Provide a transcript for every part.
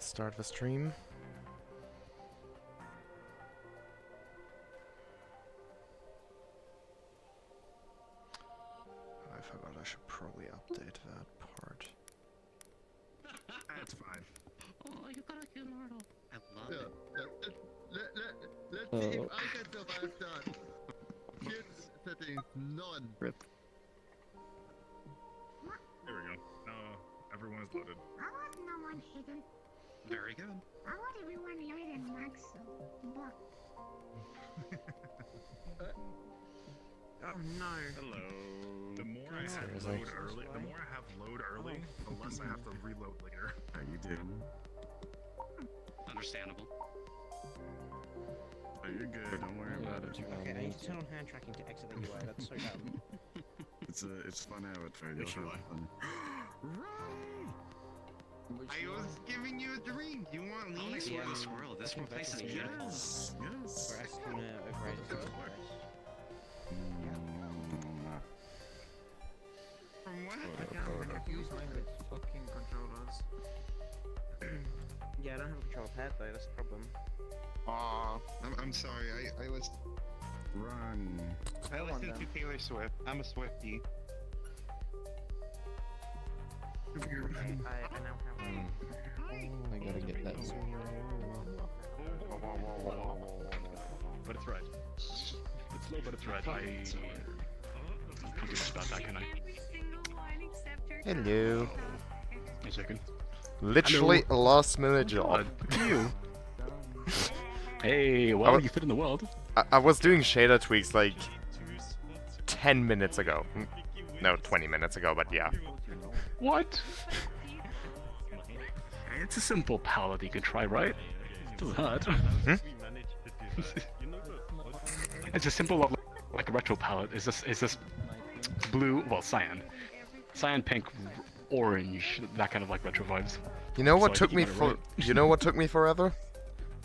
Start the stream. I forgot I should probably update that part. That's fine. Oh, you gotta kill Mortal. I love it. Let's see if I can survive that. Kids settings none. Rip. There we go. Now everyone is loaded. I want no one hidden. Very good. I want everyone hidden, Max. Oh no. Hello. The more I have Seriously? load early, the more I have load early, the less I have to reload later. How you doing? Understandable. Oh, you're good. Don't worry about it. Okay, I need to turn on hand tracking to exit the UI. That's so dumb. It's fun out for you. Which UI? I was giving you a drink. You want me? I'll explore this world. This one place is beautiful. Yes. Yes. We're actually gonna override it. From what? I can't confuse mine with fucking controllers. Yeah, I don't have control of head though, that's the problem. Aw, I'm sorry. I was. Run. I listen to Taylor Swift. I'm a Swiftie. I now have I gotta get that. But it's red. It's low, but it's red. I can't do much about that, can I? Hello. A second. Literally a last minute job. You. Hey, well, you fit in the world. I was doing shader tweaks like 10 minutes ago. No, 20 minutes ago, but yeah. What? It's a simple palette you can try, right? It doesn't hurt. It's a simple, like a retro palette. Is this blue? Well, cyan, pink, orange. That kind of like retro vibes. You know what So I took think me you got it for? right. You know what took me forever?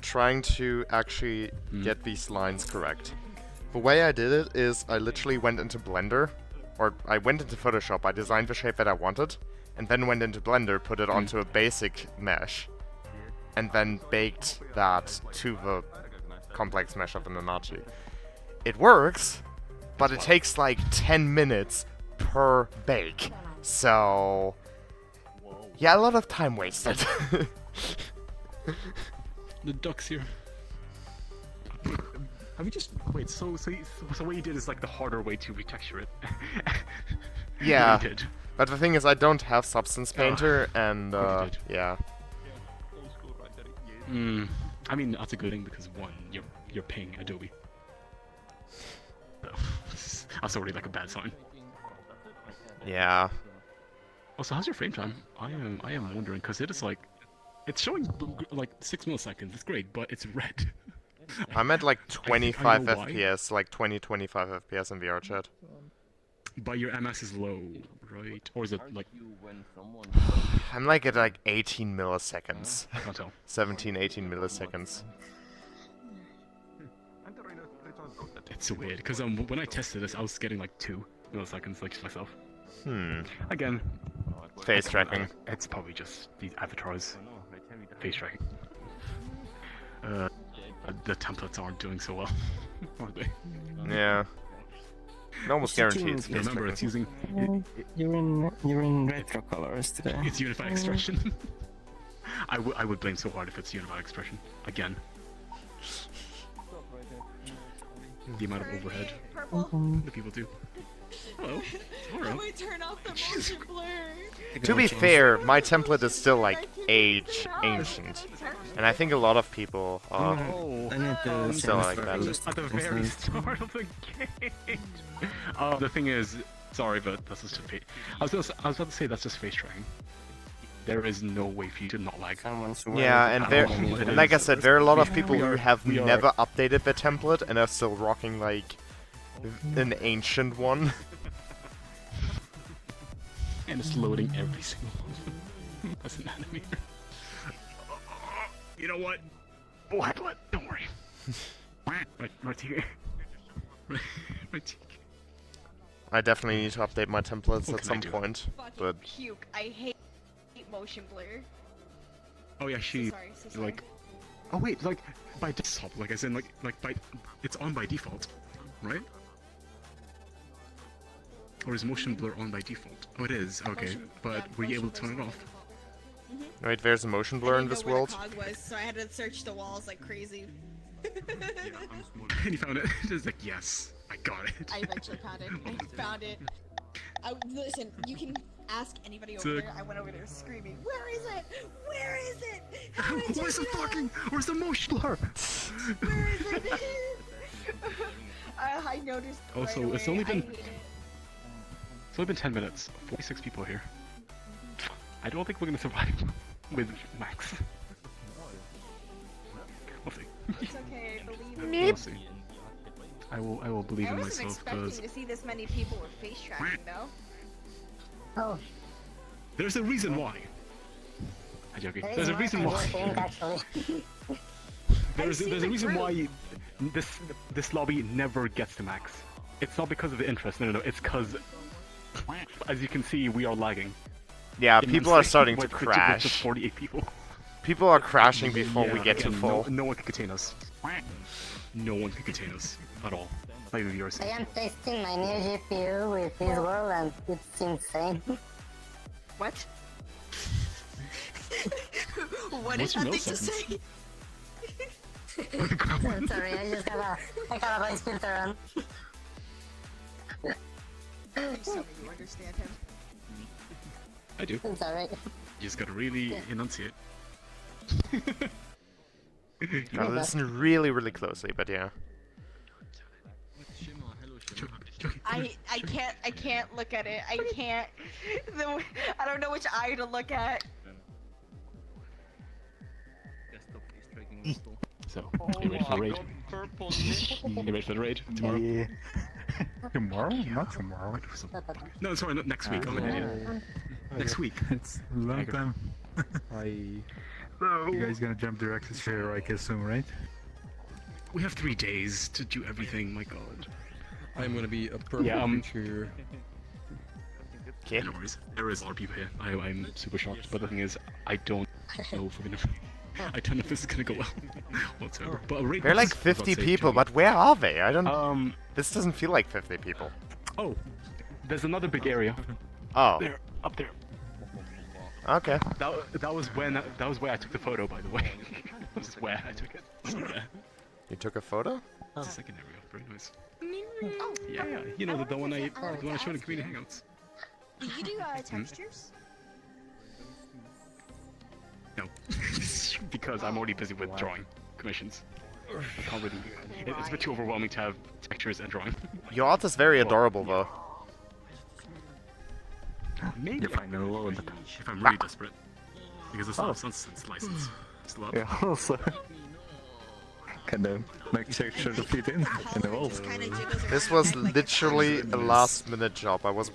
Trying to actually get these lines correct. The way I did it is I literally went into Blender, or I went into Photoshop, I designed the shape that I wanted, and then went into Blender, put it onto a basic mesh, and then baked that to the complex mesh of the Nanachi. It works, but it takes like 10 minutes per bake, so yeah, a lot of time wasted. The ducks here. Have you just wait? So what you did is like the harder way to retexture it. Yeah, What you did. but the thing is, I don't have Substance Painter, and What you did. yeah. I mean that's a good thing because one, you're paying Adobe. So, that's already like a bad sign. Yeah. Also, how's your frame time? I am wondering because it is like, it's showing like 6 milliseconds. It's great, but it's red. I'm at like I 25 know why. FPS, like 20-25 FPS in VRChat. But your MS is low, right? Or is it like, I'm like at like 18 milliseconds. I can't tell. 17-18 milliseconds. It's weird because when I tested this, I was getting like 2 milliseconds, like myself. Again, Face tracking. it's probably just these avatars face tracking. The templates aren't doing so well, are they? Yeah. It almost guarantees face Remember, tracking. it's using You're in retro colors today. it's unified expression. I would blame so hard if it's unified expression again. The amount of overhead that people do. Hello. How do I turn off the motion blur? To be fair, my template is still like ancient. And I think a lot of people are I need to still change like the that. list At the of very things. start of the game. The thing is, sorry, but that's just face. I was about to say that's just face tracking. There is no way for you to not lag. Someone's Yeah, and there, I don't know what it and like I is. said, there are a lot of people We who are- have we are- never updated their template and are still rocking like an ancient one. And it's loading every single one. That's an animator. You know what? What? Don't worry. Right here. Right here. I definitely need to update my templates What at can I some do? point, Fucking but puke. I hate motion blur. Oh yeah, she Sorry, so sorry. like. Oh wait, like by desktop, like as in like by it's on by default, right? Or is motion blur on by default? Oh, it is. Okay, Motion- but yeah, were you able to motion turn it blur's off? Wait, there's a motion blur in this world? I didn't know where the cog was, so I had to search the walls like crazy. And you found it. It's like yes, I got it. I eventually found it. I found it. Listen, you can ask anybody over Sick. there. I went over there screaming, "Where is it? Where is it? How did Where's the you know? fucking? Where's the motion blur? Where is it?" I noticed. Also, right it's away. only been- I hate it. It's only been 10 minutes. 46 people here. I don't think we're gonna survive with Max. We'll see. It's okay. I believe in We'll see. I will believe I in wasn't myself expecting because to see this many people with face tracking though. Oh, there's a reason why. I'm joking. there is There's a more reason than you why. think, actually. There's seen a the reason group. why this lobby never gets to max. It's not because of the interest. No. It's because, as you can see, we are lagging. Yeah, people are immensely starting to with just crash. 48 people. People are crashing before we Yeah, get to again, full. No one can contain us. No one can contain us at all. Not even VRC. I am testing my new GPU with this world and it's insane. What? What What's is your that milk thing to say? Sorry, I just got a voice filter on. Please tell me you understand him. I do. It's alright. You just gotta really enunciate. Gotta listen really, really closely, but yeah. I can't look at it. I can't. I don't know which eye to look at. So, you ready for the raid? You ready for the raid tomorrow? Yeah. Tomorrow? Not tomorrow. No, sorry, not next week. I'm an idiot. Next week. It's a long Okay. time. You guys gonna jump directly straight, I assume, right? We have 3 days to do everything. My God. I'm gonna be a purple creature. Okay. No worries. There is a lot of people here. I'm super shocked, but the thing is, I don't know if we're gonna. I don't know if this is gonna go well whatsoever. But a raid There are like was 50 about to say, people, Johnny. but where are they? I don't. This doesn't feel like 50 people. Oh, there's another big area. Oh. There, up there. Okay. That was when that was where I took the photo, by the way. This is where I took it. Yeah. You took a photo? It's the second area. Very nice. Yeah. You know the one I showed in community hangouts. Do you do textures? No, because I'm already busy with drawing commissions. I can't really. It's a bit too overwhelming to have textures and drawing. Your art is very adorable, though. Maybe You find a load. if I'm really desperate, because it's not a Sunset's license. Still up. Yeah, also. Can the make texture to fit in the walls? This was literally a last-minute job. I was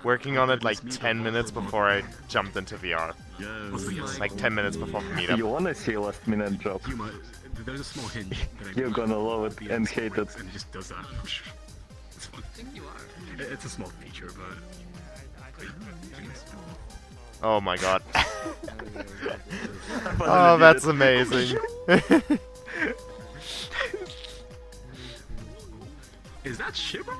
working on it like 10 minutes before I jumped into VR. Yes. Like 10 minutes before Meetup. You wanna see a last minute job? You might. There's a small hint that I You're gonna love it and hate it. and it just does that. It's fun. It's a small feature, but. Oh my god. Oh, that's amazing. Is that Shiver?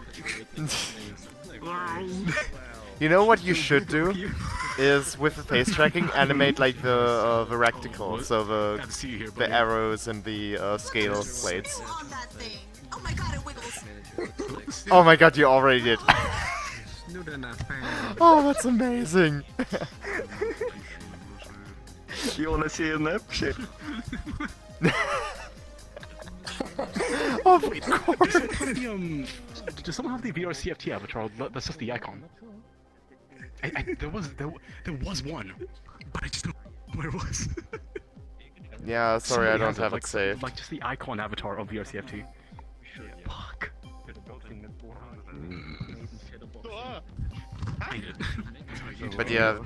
You know what you should do? Is with the face tracking, animate like the recticle, so the arrows and the scale plates. On that thing. Oh my god, it wiggles. Oh my god, you already did. Oh, that's amazing. You wanna see a nap? Shit. Of course. Does someone have the VRCFT avatar? That's just the icon. There was one, but I just don't know where it was. Yeah, sorry, I Somebody don't has have like, it saved. Like just the icon avatar of VRCFT. Fuck. But yeah,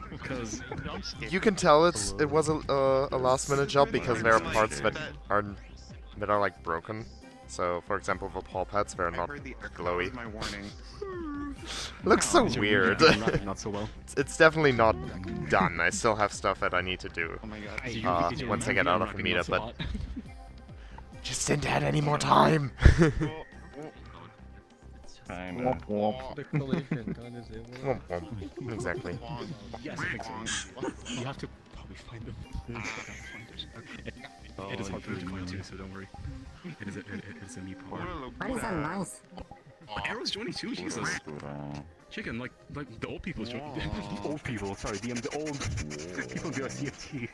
you can tell it was a last-minute job because there are parts that are like broken. So, for example, the paw pads, they're I not heard the echo glowy. of my warning. Looks so Is your weird. not so well. It's definitely not done. I still have stuff that I need to do. Oh my god. Is your- is your Once I get out of the racking not meetup, so but hot? just didn't add any more time. Kinda. The collision kind of Womp womp. Exactly. Yes, I think so. You have to probably find them. It is hard for me to find too, so don't worry. It is a me problem. Why is that nice? Arrow's joining too, Jesus. Chicken, like the old people's joining. Old people, sorry, the old people in VRCFT.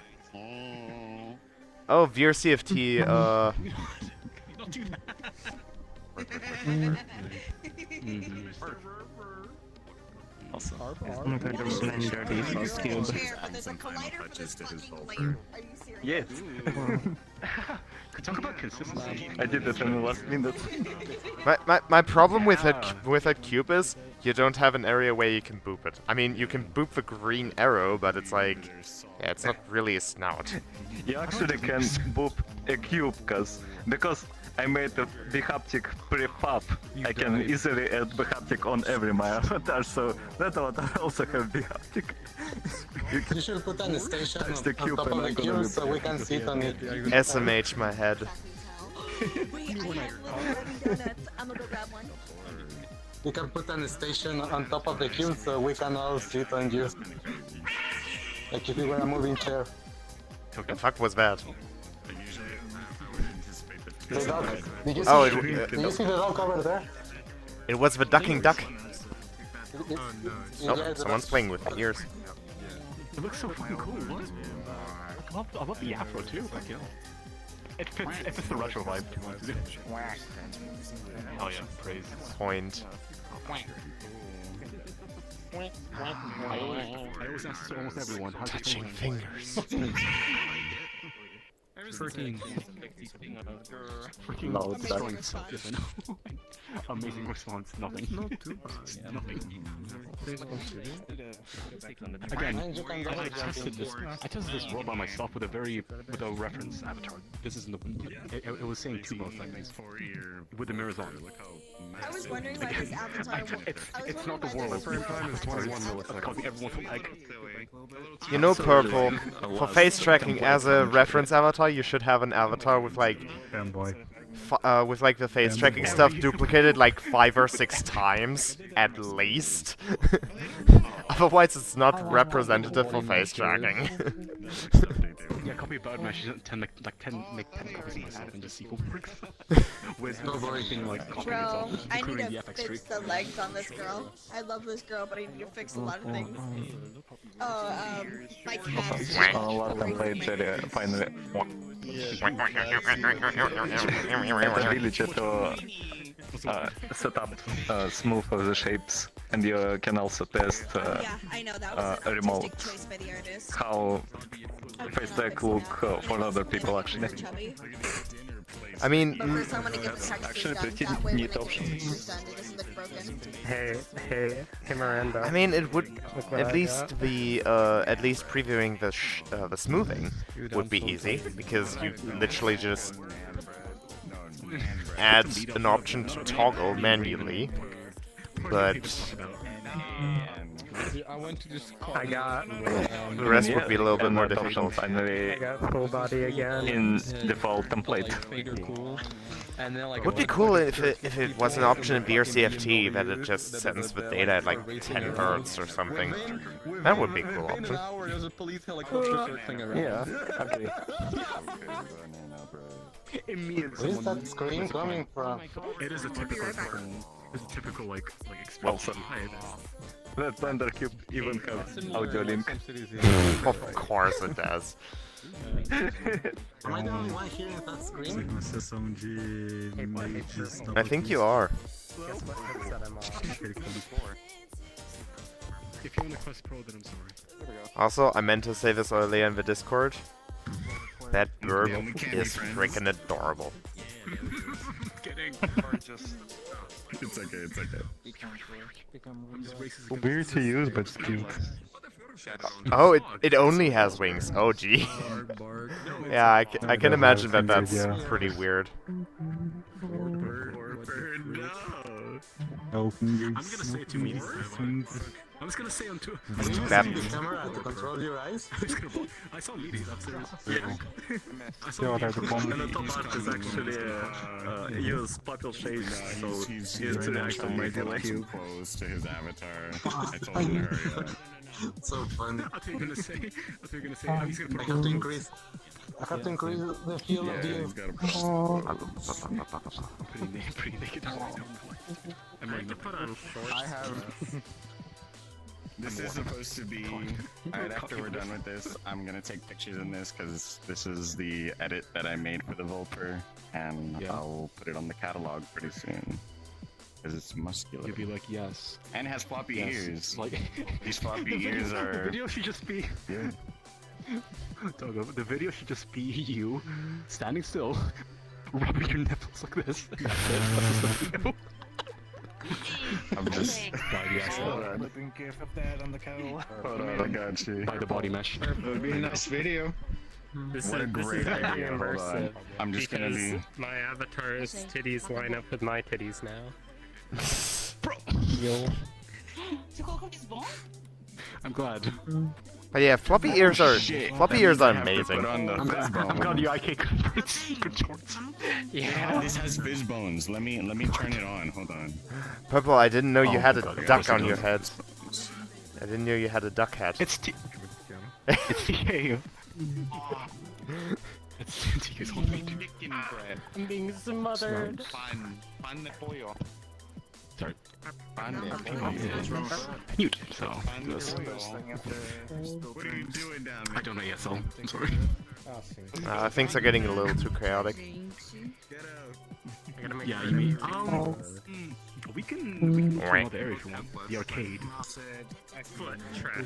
Oh, VRCFT, Don't do that. Also, I'm going to render the first cube. But there's a collider for this fucking layer. Are you serious? Yes. Talk about consistency. I did it in the last minute. my problem with that cube is you don't have an area where you can boop it. I mean, you can boop the green arrow, but it's like, yeah, it's not really a snout. You actually can boop a cube, because I made a VHaptic prefab. I can easily add VHaptic on every my avatar, so that avatar also have VHaptic. You should put an station on the cube top of the cube so we can sit on it. SMH my head. I'm gonna go grab one. You can put an station on top of the cube so we can all sit on you. Like if you were a moving chair. The fuck was that? The dog. Did you see, Oh, did you see the dog over there? It was the ducking duck. Yeah, Oh, the someone's dog. playing with my ears. It looks so fucking cool. What? I love the afro too. Like, you know, it fits the retro vibe. Oh yeah, praise. Point. I always ask almost everyone. How's your Touching feeling? fingers. Freaking No, destroying stuff, yes, I know. Amazing response, nothing. not too bad. Nothing. And Again, you can double I jump tested this role by myself with a reference avatar. This isn't the. It was saying two most things with the mirrors on. I was wondering why this avatar. It's not the world. It's 21 millisecond. Causing everyone to lag. You know, Purple, for face tracking as a reference avatar, you should have an avatar with like the face tracking stuff duplicated like 5 or 6 times at least. Otherwise, it's not representative for face tracking. Yeah, copy about my 10 make 10 copies of myself and just see what works. With everything like copying Bro, itself, I need including the to FX tree. fix the legs on this girl. I love this girl, but I need to fix a lot of things. Oh, my cat. Let them play Jerry finally. Ability to set up smooth of the shapes, and you can also test Yeah, I know that was an remote artistic choice by the artist. how face tag look for other people actually. Chubby. I mean, But first I want to get the textures Actually, done. pretty That way when I neat get the option. textures done, it doesn't look broken. Hey, Miranda. I mean, it would Look what at I least got. the at least previewing the smoothing would be easy because you literally just add an option to toggle manually. But I went to this I got the rest would be a little bit more option difficult. finally I got full body again. in default template. fader cool. And then like Would be cool if it was an option in VRCFT that it just sends the data at like 10 hertz or something. That would be a cool option. There's a police helicopter circling around. Yeah, agree. Where's that scream coming from? It is a typical like Also, expression. that Thunder Cube even has audio link. Of course it does. Am I the only one hearing that scream? I think you are. Guess what headset I'm on. If you're on the Quest Pro, then I'm sorry. Also, I meant to say this earlier in the Discord. That burp is freaking adorable. It's okay, it's okay. Weird to use, but it's cute. Oh, it only has wings. Oh, gee. Yeah, I can imagine that that's pretty weird. Oh, fingers. I'm gonna say too easy. I'm just gonna say on two. Can you That- use the camera to control your eyes? I saw meaty upstairs. Yeah. I saw Yeah, meaty. there's a bomb. And the top art is actually use purple shades, so he's it's right now reaction trying by to get delay. too close to his avatar. I told him to hurry up. So fun. I thought you were gonna say. He's gonna I put have to increase. I have to increase the field of Yeah, view. he's got a pretty naked. I'm ready to put on shorts. I have. This is supposed to be. Alright, after we're done with this, I'm gonna take pictures in this because this is the edit that I made for the Vulper, and I'll put it on the catalog pretty soon. Because it's muscular. You'd be like, yes. And it has floppy ears. Like These floppy ears The are. video should just be. Yeah. Doggo, the video should just be you standing still, rubbing your nipples like this. That's it. That's just the video. I'm just. God, yes. Flipping GIF of that on the kettle. Hold on, I got you. By the body mesh. It would be a nice video. What a great idea. Hold on. I'm just gonna be. My avatar's titties line up with my titties now. Bro! Yo. I'm glad. But yeah, floppy ears are amazing. Put on the fizz bone. I'm glad the IK controls. Yeah, this has fizz bones. Let me turn it on. Hold on. Purple, I didn't know you had a God, duck yeah, on your head. I didn't know you had a duck hat. It's it's TK. It's TK's whole feet. I'm being smothered. Pan de pollo. Sorry. Pan de Mute. So. What are you doing down there? I don't know ESL. I'm sorry. Things are getting a little too chaotic. Yeah, you mean? We can do another area if you want. The arcade. There's an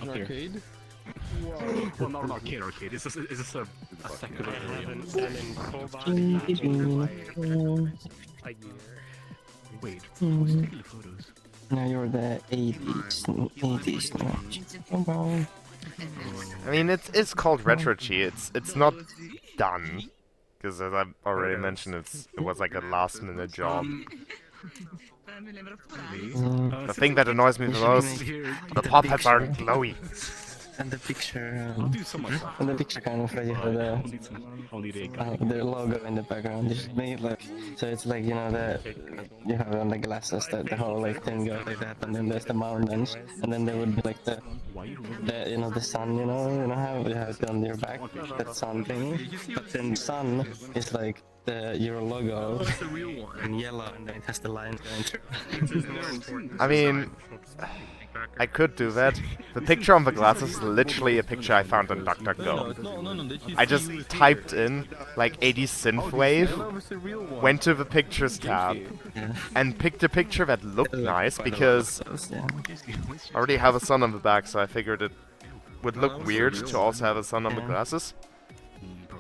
Up there. arcade? Well, not an arcade. It's just a second I area. haven't been in Fullbody in like a year. Wait, who's taking the photos? No, you're the 80s now. I mean, it's called VRCHat. It's not done, because as I've already mentioned, it was like a last-minute job. The thing that annoys me the most, the pop heads aren't glowy. And the picture, I'll do so much. and the picture kind of like you have I'll need their logo in the background. Just made like so it's like you know the you have on the glasses that the whole like thing goes like that, and then there's the mountains, and then there would be like the you know the sun, you know how you have it on your back, that sun thing, but then the sun is like your logo in yellow, and then it has the lines going through. I mean, I could do that. The picture on the glasses is literally a picture I found on DuckDuckGo. I just typed in like 80s synthwave, went to the pictures tab, and picked a picture that looked nice because I already have a sun on the back, so I figured it would look weird to also have a sun on the glasses.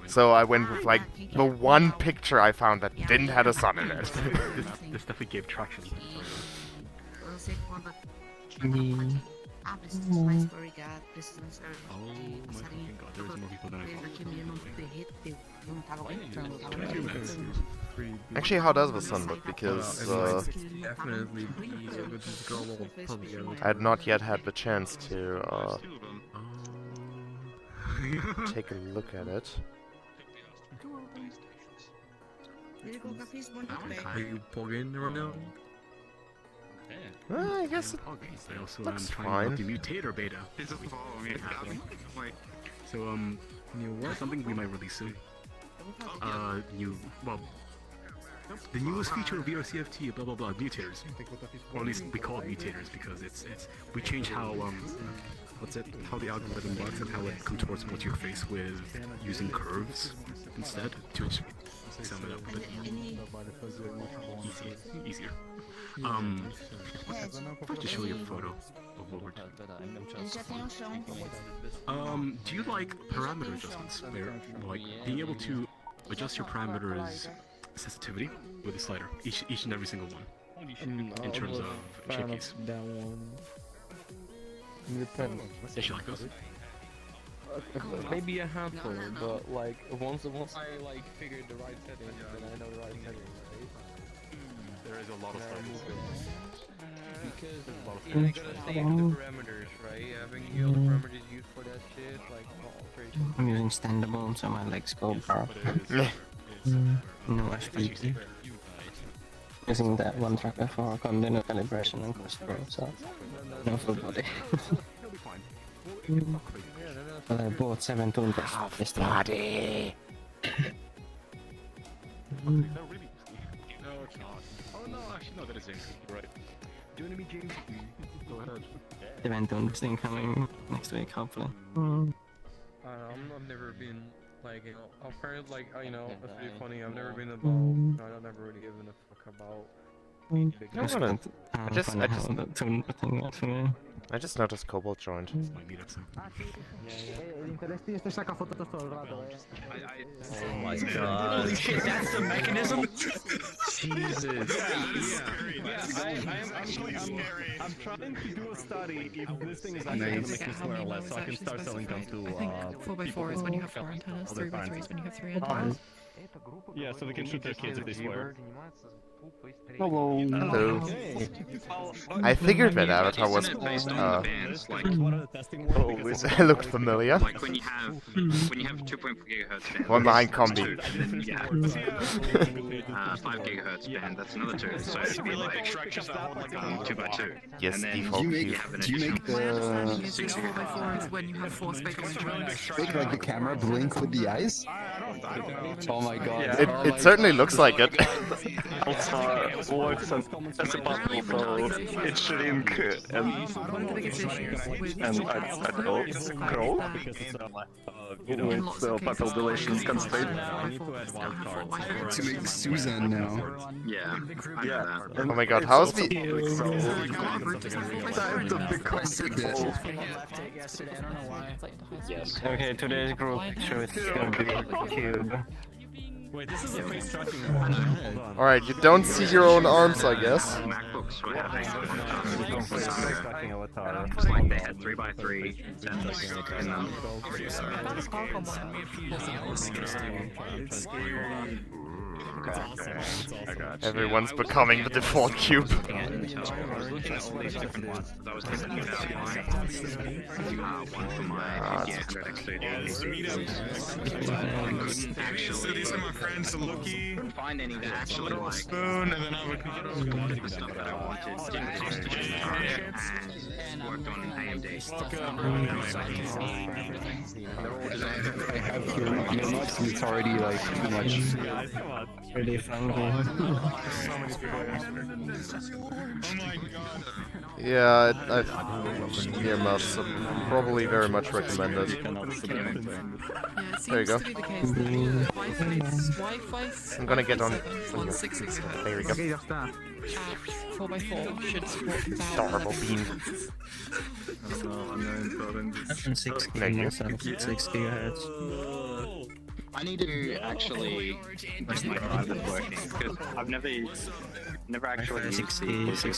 So I went with like the one picture I found that didn't have a sun in it. This definitely gave traction. Oh my fucking god, there is more people than I thought. Actually, how does the sun look? Because Definitely be a good scroll I had not yet had the chance to take a look at it. Are you plugging right now? I guess it I also looks trying fine. out the mutator beta. So something we might release soon. The newest feature of VRCFT, blah blah blah, mutators. Or at least we call it mutators because we change how how the algorithm works and how it contorts what's your face with using curves instead to sum it up a bit easier. To show you a photo of what we're doing. Do you like parameter adjustments? Where, like, being able to adjust your parameters sensitivity with a slider, each and every single one, in terms of shape keys. That one. Depends. Yeah, you like those? Maybe a handful, but like once I like figured the right settings, then I know the right settings. There is a lot of sliders. Because you're not gonna save the parameters, right? Having all the parameters used for that shit, like alteration. I'm using standable, so my legs go bar. No FPP. Using that one tracker for continuous calibration and cost pro, so no full body. But I bought 7 Tundras this time. Body. No, really? No, it's not. Oh no, actually no, that is James. You're right. Do you want to meet James? Go ahead. The event Tundras thing coming next week, hopefully. I've never been like, you know, I've heard like, you know, it's really funny. I've never been involved. I've never really given a fuck about. I just noticed Cobalt joined. Oh my god. Holy shit, that's the mechanism? Jesus. I'm trying to do a study if this thing is actually going to make me swear less, so I can start selling them to 4x4 is when you have 4 antennas, 3x3 is when you have 3 antennas. Yeah, so they can shoot their kids if they swear. Hello. Hello. I figured that Avatar was. It looked familiar. Like when you have 2.4 gigahertz band. One behind combi. Yeah. 5 gigahertz band. That's another 2. So it'd be like 2x2. Yes, and then default. you have an additional 6 gigahertz. When you have 4 speakers. Make like the camera blink with the eyes? Oh my god. It certainly looks like it. Altar works as a bubble, so it shrink and I grow with the population constraint. To make Susan now. Yeah. Yeah. Oh my god, how's the... Yes. Okay, today's group picture is gonna be cube. Wait, this is a face tracking. Alright, you don't see your own arms, I guess. MacBooks were having it's like they had 3x3 antennas in them. Everyone's becoming the default cube. So these are my friends, Lucky, find any that actually like Spoon, and then I would the stuff that I wanted. Didn't cost too and worked on AMD. I have earmuffs and it's already like too much. Really fun. Yeah, earmuffs are probably very much recommended. There you go. I'm gonna get on. There we go. 4x4 should support Adorable bean. 6 Thank you. 6 gigahertz. I need to actually make my private working because I've never actually used 6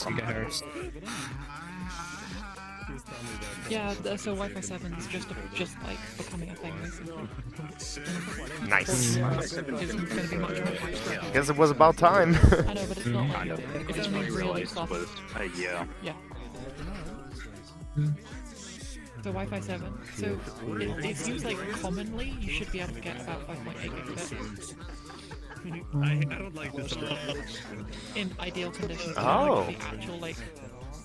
gigahertz. Yeah, so Wi-Fi 7 is just like becoming a thing recently. Nice. It's gonna be much more widespread. Guess it was about time. I know, but it's not like it's only really started. Yeah. Yeah. So Wi-Fi 7. So it seems like commonly you should be able to get about 5.8 gigabits. I don't like this at all. In ideal conditions. Oh. Like the actual like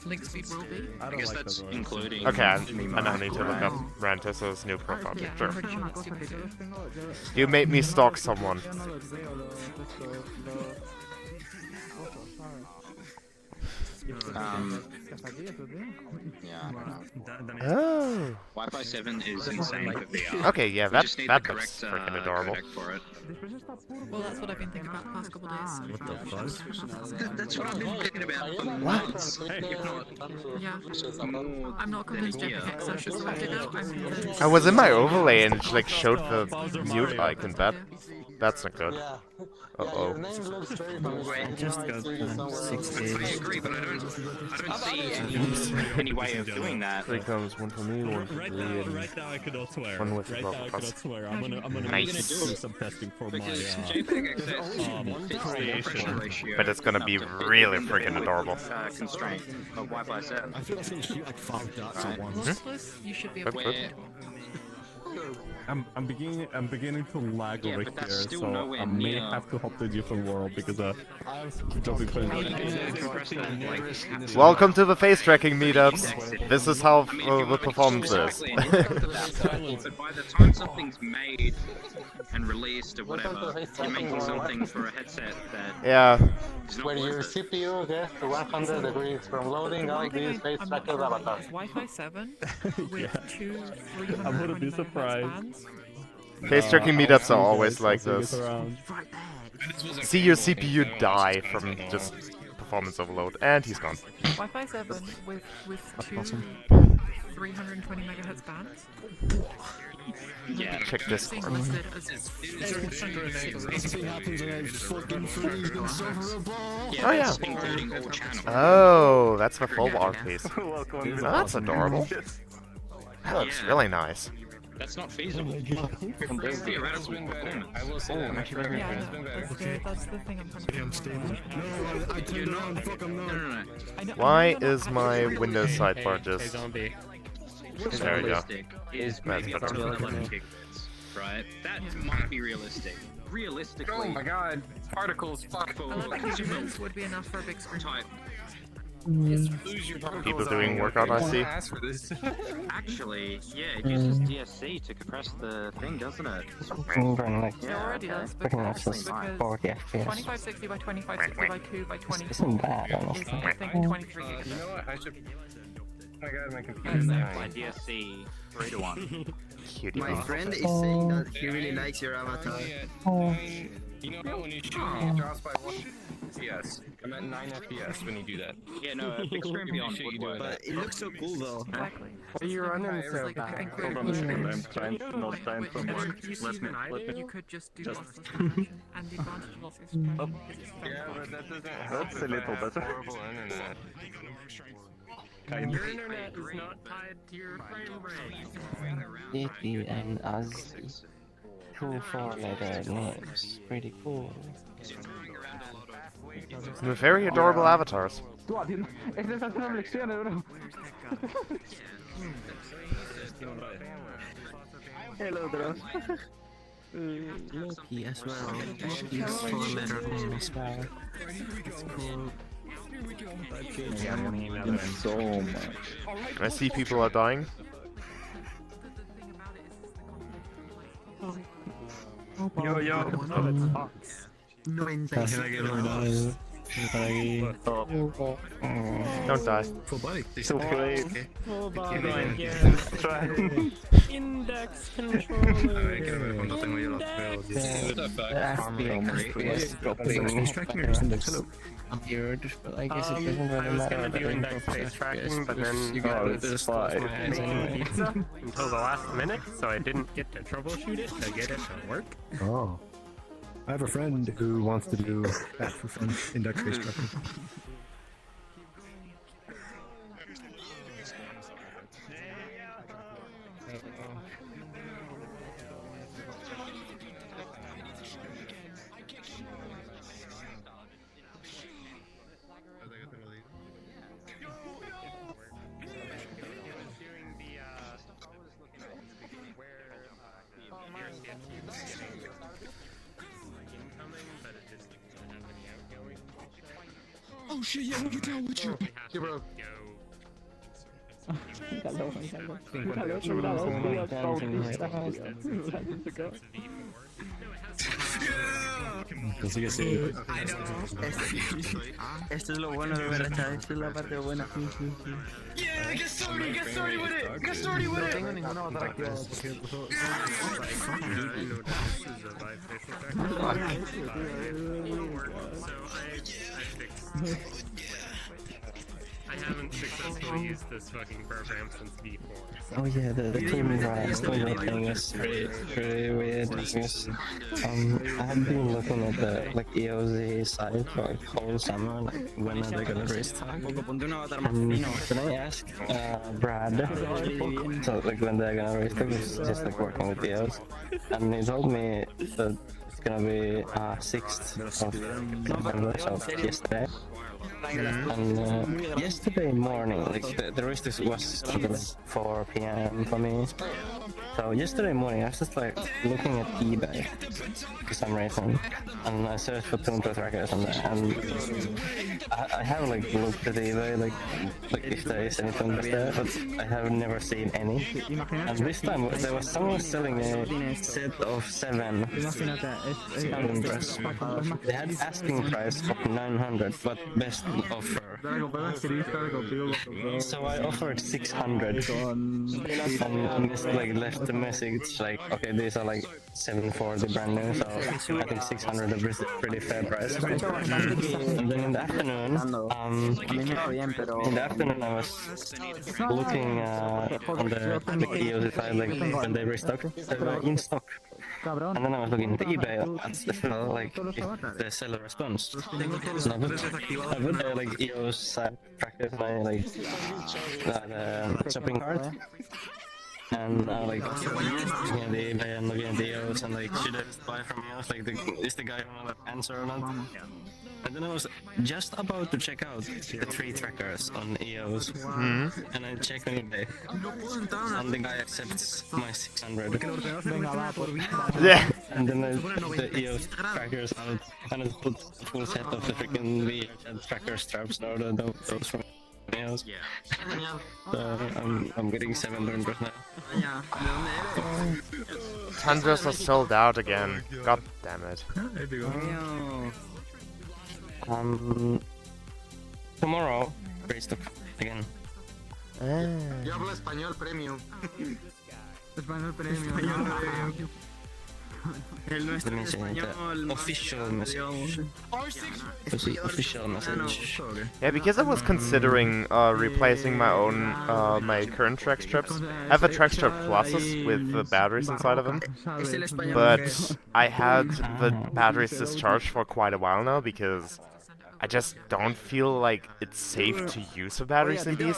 link speed will be. I guess that's including. Okay, I now need to look up Rantis's new profile Yeah, picture. I'm pretty sure that's stupid too. You made me stalk someone. Yeah, I don't know. Oh. Wi-Fi 7 is insane for VR. Okay, yeah, We that just need that the looks correct, freaking adorable. codec for it. Well, that's what I've been thinking about the past couple days. What the fuck? That's what I've been thinking about for months. Yeah. I'm not convinced JPEX actually sorted it out. I'm convinced. I was in my overlay and it like showed the mute icon. That That's not good. Yeah. Uh-oh. Your name looks very familiar. I just got 6 I days. agree, but I don't see any way of doing that. Three comes, one for me, one for Right me, now, and right now I cannot swear. one with Right the now I bubble cannot swear. I'm gonna Nice. do some testing for my JPEG access creation. ratio. But it's gonna be really freaking adorable. Constraint of Wi-Fi 7. I feel like I shoot like 5 dots at once. Lossless, you should be able to. Where, I'm beginning to lag Yeah, over but that's here, still so nowhere I may near- have to hop to a different world because I have jumping Welcome to the face tracking meetups. This is how the performance is. Exactly, and you come to that level, but by the time something's made and released or whatever, you're making something for a headset that Yeah. is not Where your worth it. CPU gets to 100 degrees from loading all these face tracker avatars. Wi-Fi 7 with two I wouldn't be 300 surprised. bands. Face tracking I'll meetups see are you always guys, like I'll see this. you around. See your CPU die from just performance overload, and he's gone. Wi-Fi 7 with two 320 megahertz bands. Yeah. Check this Being one. listed as Oh yeah. Including all channels. Oh, that's the full art piece. Welcome. Oh, that's adorable. That looks really nice. That's not feasible. That's theoretical performance. I will say that actually Yeah, that's the thing I'm trying to do. You're not. No. I know- Why I know is my Windows sidebar just... zombie. What's There you go. realistic is That's maybe better. 11 gigabits, right? That might be realistic. Realistically, Oh my god, particles, fuck. 11 gigabits would be enough for a big screen. type. People doing workout, I see. Actually, yeah, it uses DSC to compress the thing, doesn't it? It already does, Pretty much because just 40 FPS. 2560 by 2560 by 2 by 24 Isn't bad, is honestly. I think 23 You know gigabits. what, I should... Oh my god, my And computer's then dying. by DSC 3 to 1. Cutie. My friend is saying that he really likes your avatar. You know when you shoot, it drops by 1 FPS. I'm at 9 FPS when you do that. Yeah, no, a big screen beyond would work. But it looks so cool though. Exactly. What are you running so Like, I think bad? we're Hold on a second, I'm trying, not trying But so then much. you see Let me, that you could just do lossless compression, and the advantage of lossless compression is it's very Yeah, fast. but that doesn't help That's a if little I have better. horrible internet. Kind Your internet is not tied to your frame rate. DP and Ozzy. Cool 4-letter names. Pretty cool. They're very adorable avatars. Este está haciendo flexiones, bro. Hello, bro. Loki as well. These 4-letter names. so much. I see people are dying. Yo, yo. Oh, that's Fox. 96. Don't die. Fullbody. So great. Fullbody, yeah. Try. Index controller. FPS dropping weird, but I guess it doesn't really I was matter. gonna do index face tracking, but then you got it's this fine. pizza until the last minute, so I didn't get to troubleshoot it to get it to work. Oh. I have a friend who wants to do that for fun, index face tracking. Oh shit, yeah, we'll get down with you. Hey, bro. Consigue ese... Esto es lo bueno de VRChat, esta es la parte buena. Yeah, get started with it! Get started with it! No tengo ninguna otra activada porque empezó... I haven't successfully used this fucking program since V4. Oh yeah, the Tundra thing is pretty weird because I have been looking at the like EOZ site for like whole summer, like when are they gonna restart? And then I asked Brad, so like when they're gonna restart, he's just like working with EOS, and he told me that it's gonna be 6th of November, so yesterday. And yesterday morning, like the rest was like 4 p.m. for me. So yesterday morning, I was just like looking at eBay for some reason, and I searched for Tundra trackers on there, and I have like looked at eBay like if there is any Tundras there, but I have never seen any. And this time there was someone selling a set of 7 Tundras. They had asking price of 900, but best offer. So I offered 600, and just like left the message like, okay, these are like 740 brand new, so I think 600 is a pretty fair price. And then in the afternoon, I was looking on the EOS side, like when they restock, they were in stock. And then I was looking at eBay as well, like if the seller responds. And I put like EOS side practice my like the shopping cart. And like looking at the eBay and looking at the EOS and like should I buy from EOS, like is the guy gonna answer or not? And then I was just about to check out the 3 trackers on EOS, and I checked on eBay, and the guy accepts my 600. Yeah. And then I put the EOS trackers out, and I put a full set of the freaking VRChat tracker straps or those from EOS. So I'm getting 700 now. Tundras are sold out again. God damn it. Tomorrow, restock again. Yo hablo español premium. Español premium. El nuestro español. Official message. Official message. Yeah, because I was considering replacing my own my current track strips. I have the track strip pluses with the batteries inside of them, but I had the batteries discharged for quite a while now because I just don't feel like it's safe to use the batteries in these.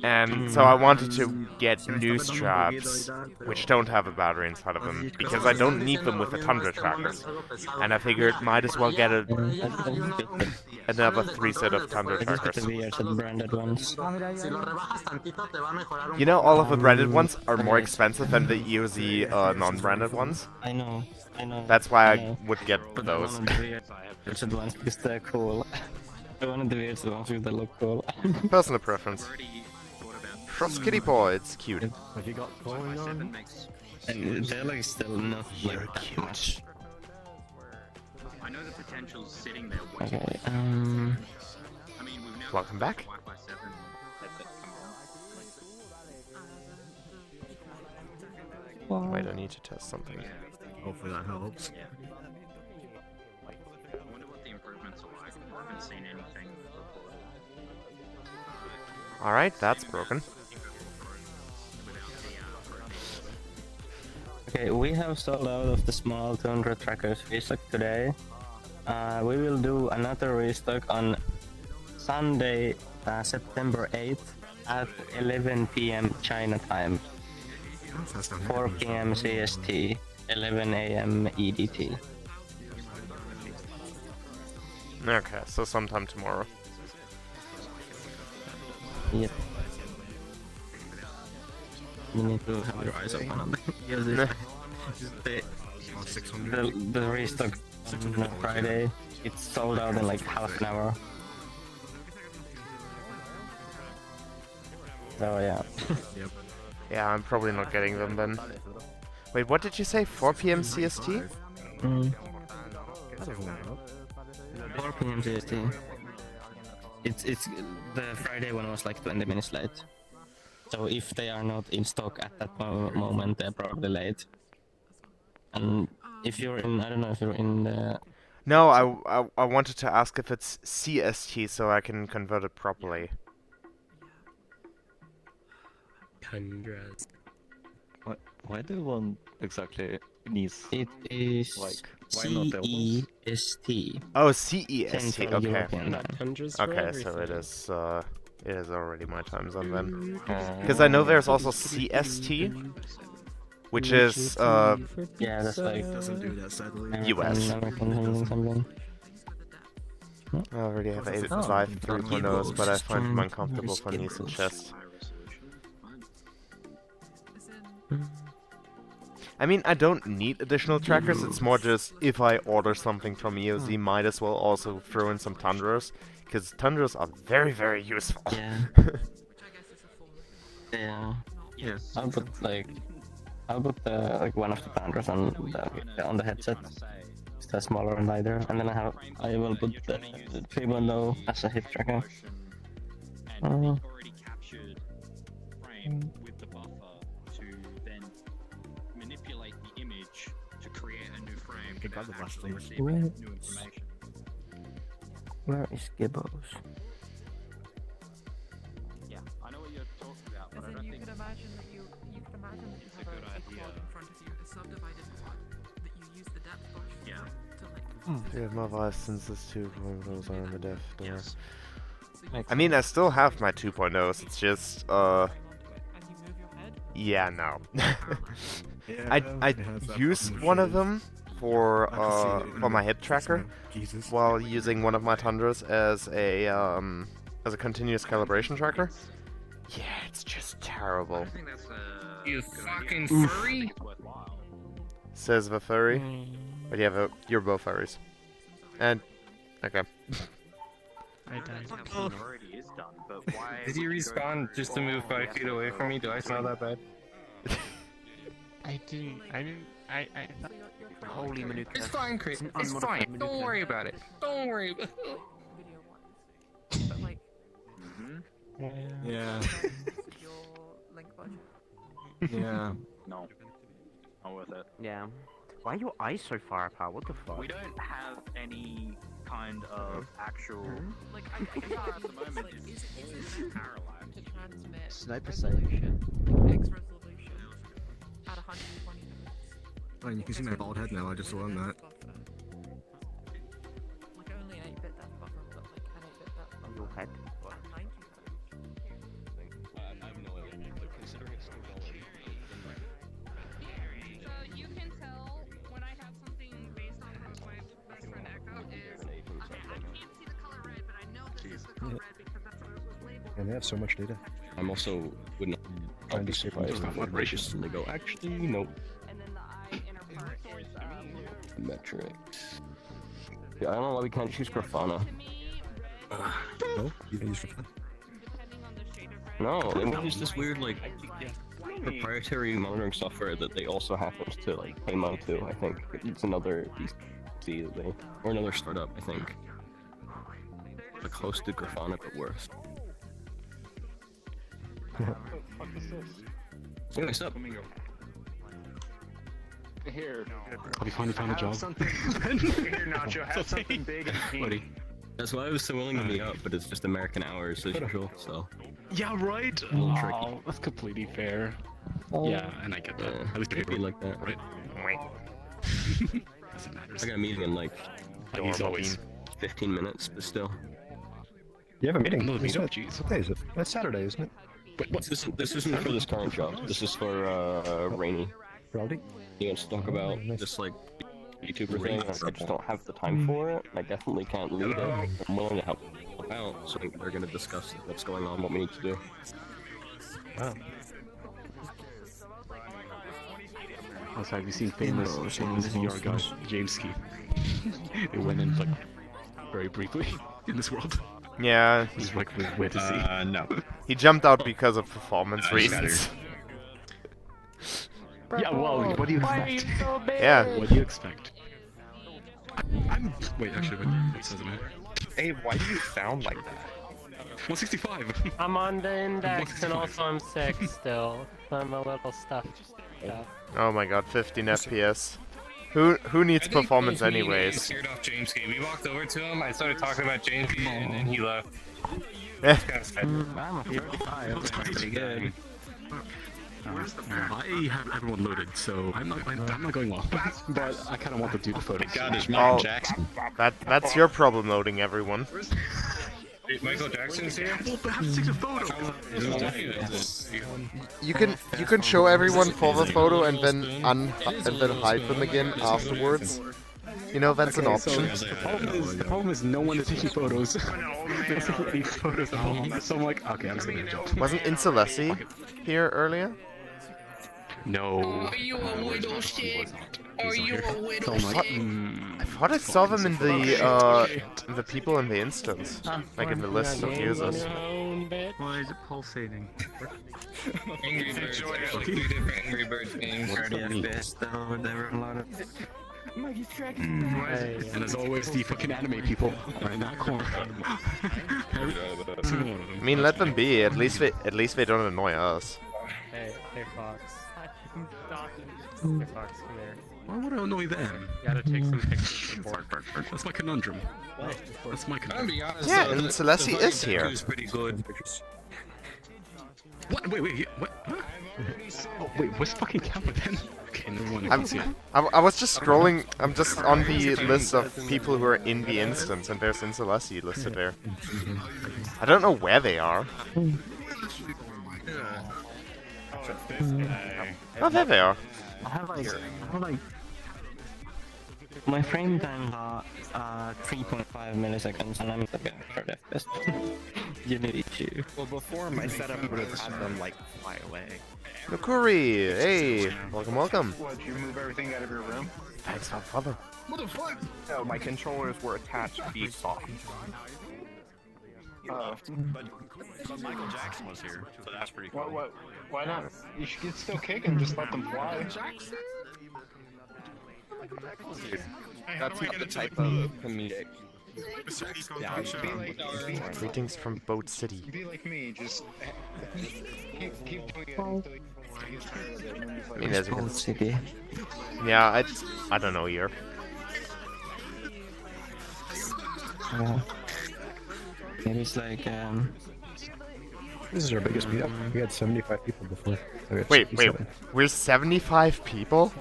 And so I wanted to get new straps, which don't have a battery inside of them, because I don't need them with the Tundra trackers. And I figured might as well get another 3 set of Tundra trackers. You know, all of the branded ones are more expensive than the EOZ non-branded ones. I know. That's why I would get those. VRChat ones because they're cool. I wanted the VRChat ones because they look cool. Personal preference. Frost Kitty Boy, it's cute. Have you got going on? And they're like still not like that much. I know the potential's sitting there. Okay, welcome back. Wait, I need to test something. Hopefully that helps. I wonder what the improvements are like. I haven't seen anything. Alright, that's broken. Okay, we have sold out of the small Tundra trackers restock today. We will do another restock on Sunday, September 8th at 11 p.m. China time. 4 p.m. CST, 11 a.m. EDT. Okay, so sometime tomorrow. Yep. You need to have your eyes open on that. The restock on Friday, it's sold out in like half an hour. So yeah. Yeah, I'm probably not getting them then. Wait, what did you say? 4 p.m. CST? 4 p.m. CST. It's the Friday one was like 20 minutes late. So if they are not in stock at that moment, they're probably late. And if you're in, I don't know if you're in the No, I wanted to ask if it's CST so I can convert it properly. Tundras. Why do one exactly needs? It is like CEST. Oh, CEST. Central Okay. European Time. Tundras for Okay, so everything. it is already my time zone then. Because I know there's also CST, which is yeah, that's like Doesn't do that sadly. US. American something. I already have 5 3.0s, but I find them uncomfortable for knees and chest. I mean, I don't need additional trackers, it's more just if I order something from EOZ, might as well also throw in some Tundras, because Tundras are very, very useful. Yeah. Yeah. Yes. I'll put like one of the Tundras on the headset. It's a smaller and lighter, and then I will put the 3.0 as a hip tracker. Already captured frame with the buffer to then manipulate the image to create a new frame without actually receiving new information. Where is Gibbos? Yeah, I know what you're talking about, but I don't think you could imagine that you have a quad in front of you, a subdivided quad, that you use the depth brush to like... Yeah, my license is 2.0s are on the def door. Yes. I mean, I still have my 2.0s, it's just, yeah, no. I used one of them for my hip tracker, while using one of my Tundras as a continuous calibration tracker. Yeah, it's just terrible. You fucking furry? Says the furry. But yeah, you're both furries. And, okay. I died. Already is done, but why? Did you respawn just to move 5 feet away from me? Do I smell that bad? I holy Manuka. It's fine, Chris. It's fine. Don't worry about it. Don't worry about it. But like... Yeah. your link budget. Yeah. No. Not worth it. Yeah. Why are your eyes so far apart? What the fuck? We don't have any kind of actual... Like, at the moment is parallel to transmit Sniper resolution, X resolution, at 120 minutes. Oh, and you can see my bald head now, I just learned that. Like only an 8-bit depth buffer, but like an 8-bit depth buffer. Your head. 90 I have no idea, but considering it's still going. You can tell when I have something based on my best friend Echo is, okay, I can't see the color red, but I know this is the color red because that's what it was labeled. And they have so much data. I'm also would not Trying to save my gracious, and they go actually nope. And then the eye inner part is, Metrics. Yeah, I don't know why we can't choose Grafana. No? You can use for fun. No, they want to use this weird like proprietary monitoring software that they also happen to like pay money to. I think it's another DC that they or another startup. I think like hosted Grafana but worse. Hey, what's up? Here. Have you finally found a job? Here, Nacho, have something big and pink. Buddy. That's why I was so willing to meet up, but it's just American hours as usual, so. Yeah, right? A little tricky. Oh, that's completely fair. Oh. Yeah, and I get that. Yeah, At least it'd be like that. right? I got a meeting in like He's always 15 minutes, but still. You have a meeting? Another What's meetup? that? Jeez. What day is it? That's Saturday, isn't it? This isn't for this current job. This is for Rainy. Rowdy? He wants to talk about this like YouTuber thing. I just don't have the time for it. I definitely can't lead it. I'm willing to help out, so they're gonna discuss what's going on, what we need to do. Wow. Also, have you seen famous VR guy James Ski? They went in like very briefly in this world. Yeah. He's like, where to see? No. He jumped out because of performance reasons. Yeah, well, what do you expect? Yeah. What do you expect? I'm. Wait, actually, wait, says it here. Hey, why do you sound like that? 165. I'm on the index and also I'm sick still. I'm a little stuffed. Oh my god, 15 FPS. Who needs I think performance both me and anyways? Ian scared off James Key. We walked over to him. I started talking about James Key, and then he left. Yeah. I'm a 45. That's pretty good. I have everyone loaded, so I'm not going well. But I kind of want to do the photos. God, there's Oh, Michael Jackson. That's your problem loading everyone. Wait, Michael Jackson's here? I have to take a photo. You can show everyone for the photo and then hide them again afterwards. You know, that's an option. The problem is no one is taking photos. There's not any photos at all. So I'm like, okay, I'm just gonna jump. Wasn't Insolesi here earlier? No. Are you a widow shit? Are you a widow I thought I saw them in the people in the instance, like in the list of users. Why is it pulsating? Angry Birds. There's like 2 different Angry Birds games. FPS though, there were a lot of... And as always, the fucking anime people right in that corner. I mean, let them be. At least they don't annoy us. Hey Fox. Hey Fox, come here. Why would I annoy them? You gotta take some pictures of board. That's my conundrum. That's my conundrum. To be honest, Yeah, and Celessi is here. It's pretty good. What? Wait, what? Oh, wait, what's fucking camera then? Okay, no one can see it. I was just scrolling. I'm just on the list of people who are in the instance, and there's Insolesi listed there. I don't know where they are. Oh, there they are. I have like my frame times are 3.5 milliseconds and I'm like a 30 FPS. Unity 2. Well, before my setup would have had them like fly away. Nukuri, hey, welcome. What, you move everything out of your room? Thanks for follow. What the fuck? No, my controllers were attached to be soft. But Michael Jackson was here, so that's pretty cool. Why not? You should still kick and just let them fly. That's not the type of comedic. Yeah, Greetings from Boat City. Be like me, just keep doing it until he gets tired of it, and then he's like, I mean, as you can Boat City. Yeah, I don't know here. Maybe it's like This is our biggest meetup. We had 75 people before. So we have Wait, 67. we're 75 people?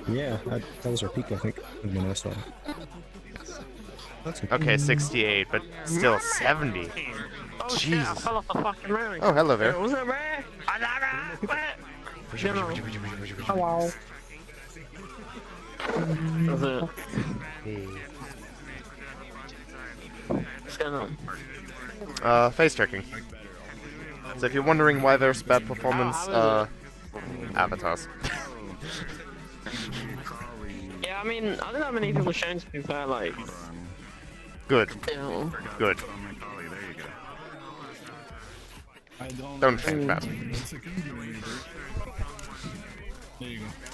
Yeah, that was our peak, I think, when I saw it. That's Okay, 68, but still 70. Oh shit, I Jesus. fell off the fucking railing. Oh, hello there. What's up, man? Hello. What's up? What's going on? Face checking. So if you're wondering why there's bad performance, avatars. Yeah, I mean, I don't have many people showing to be fair, like... Good. You know. Good. Don't think that.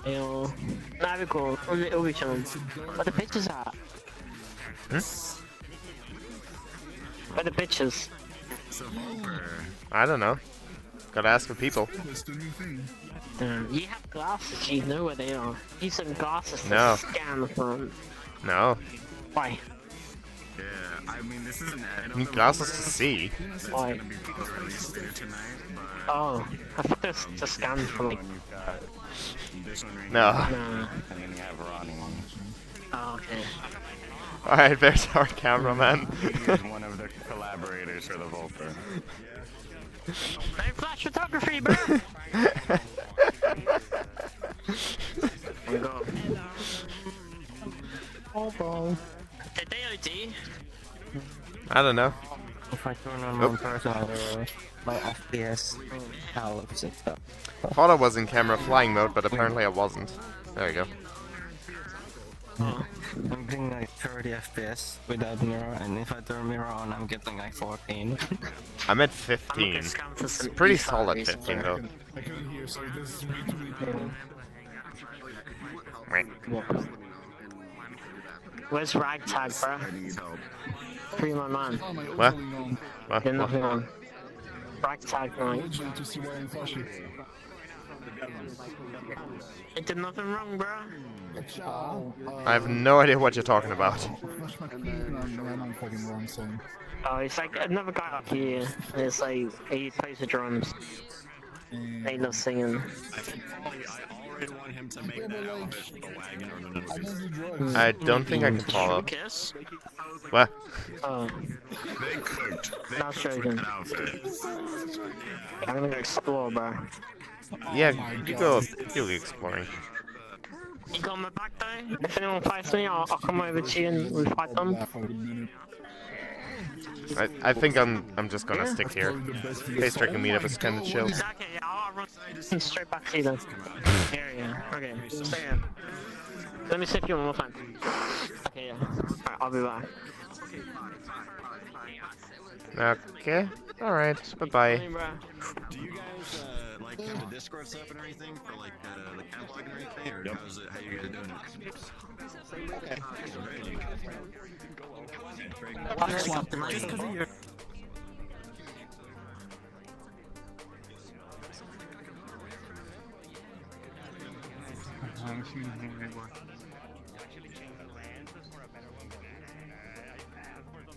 Yo. Nah, be cool. It'll be chilling. Where the pictures at? Where the pictures? I don't know. Gotta ask the people. You have glasses, you know where they are. Use some glasses to No. scan the front. No. Why? Yeah, I mean, this isn't. You need glasses to see. Why? Oh, I thought it was to scan from like... No. Nah. And then you have Ronnie. Oh, okay. Alright, there's our cameraman. He's one of the collaborators for the Volper. Hey, flash photography, bro! Go. I don't know. If I turn on one person, my FPS helps and stuff. I thought I was in camera flying mode, but apparently I wasn't. There you go. I'm getting like 30 FPS without mirror, and if I turn mirror on, I'm getting like 14. I'm at 15. It's pretty solid 15 though. I couldn't hear, so this is Where's Ragtag, bro? Free my man. What? Get nothing on. Ragtag, right? I did nothing wrong, bro. I have no idea what you're talking about. Oh, it's like another guy up here. And it's like he plays the drums. He loves singing. I don't think I can follow. Kiss? What? Oh. Not joking. I'm gonna go explore, bro. Yeah, you go exploring. You got my back though? If anyone fights me, I'll come over to you and we'll fight them. I think I'm just gonna stick here. Face tracking meetup is kinda chill. Okay, yeah, I'll run straight back to you then. Yeah. Okay, stay here. Let me save you one more time. Okay, yeah. Alright, I'll be back. Okay, alright, bye-bye. Do you guys like have the Discord stuff and everything for like the catalog and everything, or how's it? How you guys doing it?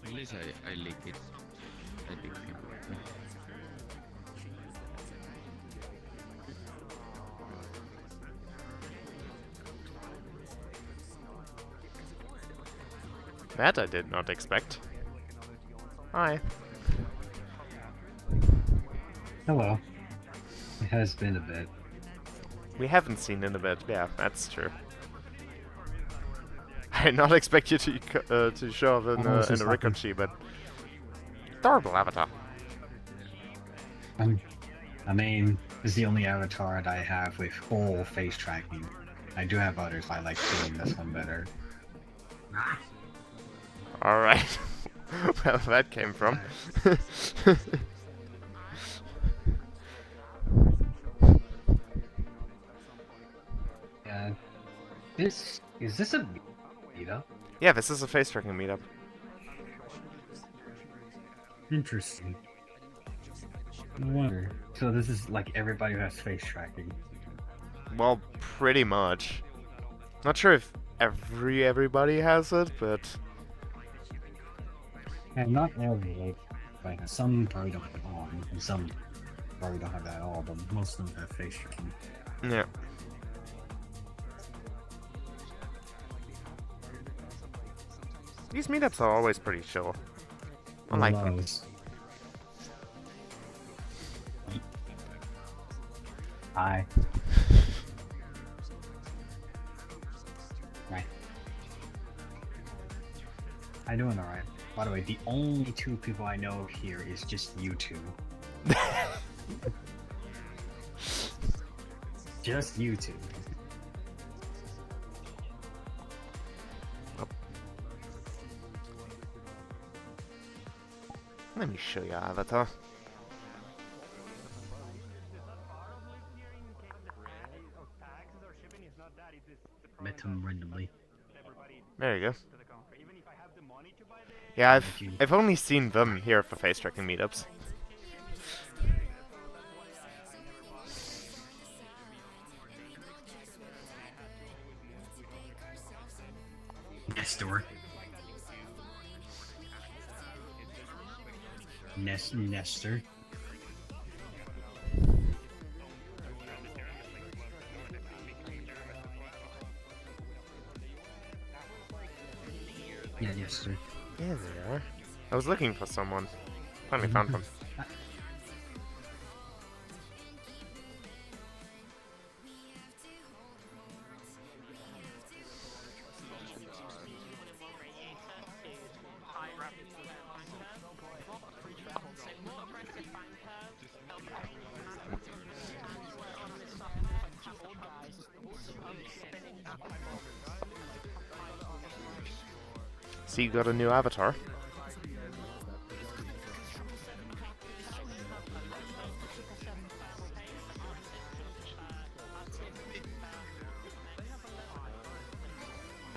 At least I like it. I think people. That I did not expect. Hi. Hello. It has been a bit. We haven't seen in a bit. Yeah, that's true. I did not expect you to show up in a Ricochet, but adorable avatar. I mean, this is the only avatar that I have with full face tracking. I do have others. I like seeing this one better. Alright. Well, that came from. Yeah. Is this a meetup? Yeah, this is a face tracking meetup. Interesting. No wonder. So this is like everybody who has face tracking. Well, pretty much. Not sure if everybody has it, but And not every, like some probably don't have it on, and some probably don't have that at all, but most of them have face tracking. yeah. These meetups are always pretty chill. I like them. Hi. Right. I'm doing alright. By the way, the only two people I know here is just you two. Just you two. Let me show you avatar. Met him randomly. There you go. Yeah, I've only seen them here for face tracking meetups. Nestor. Nestor. Yeah, yes, sir. Yeah, they are. I was looking for someone. Finally found them. So you got a new avatar?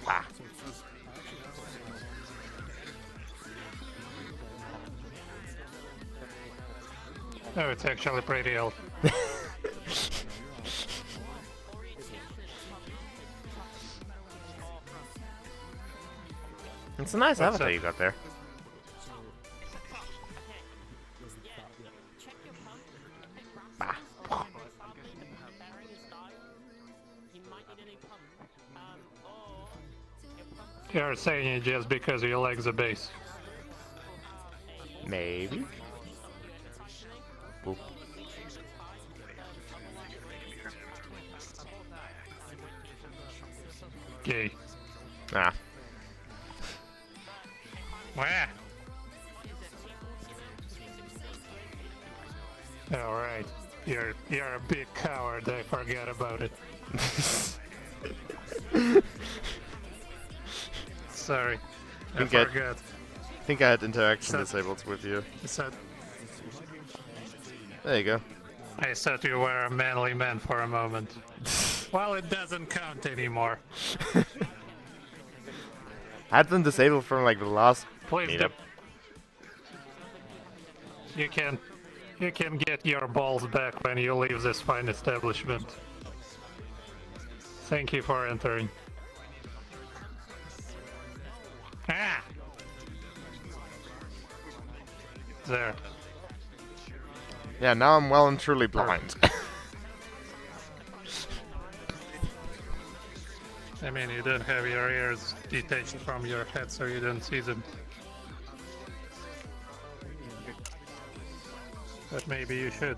Ah. Oh, it's actually pretty old. It's a nice What's avatar up? you got there. Bah. You're saying it just because you like the bass. Maybe. Boop. Gay. Ah. Wah. Alright. You're a big coward, I forgot about it. Sorry. I forgot. I think I had interaction disabled with you. There you go. I thought you were a manly man for a moment. Well, it doesn't count anymore. I had them disabled from like the last Please meetup. You can get your balls back when you leave this fine establishment. Thank you for entering. Ah! There. Yeah, now I'm well and truly blind. I mean, you don't have your ears detached from your head, so you don't see them. But maybe you should.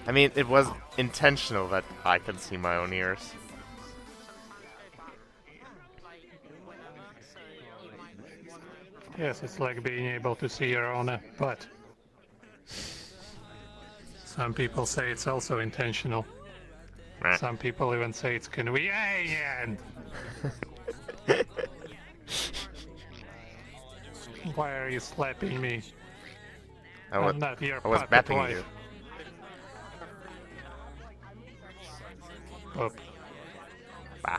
I mean, it was intentional that I could see my own ears. Yes, it's like being able to see your own butt. Some people say it's also intentional. Some people even say it's convenient. Why are you slapping me? I'm not your I was puppet batting wife. you. Oh. Bah.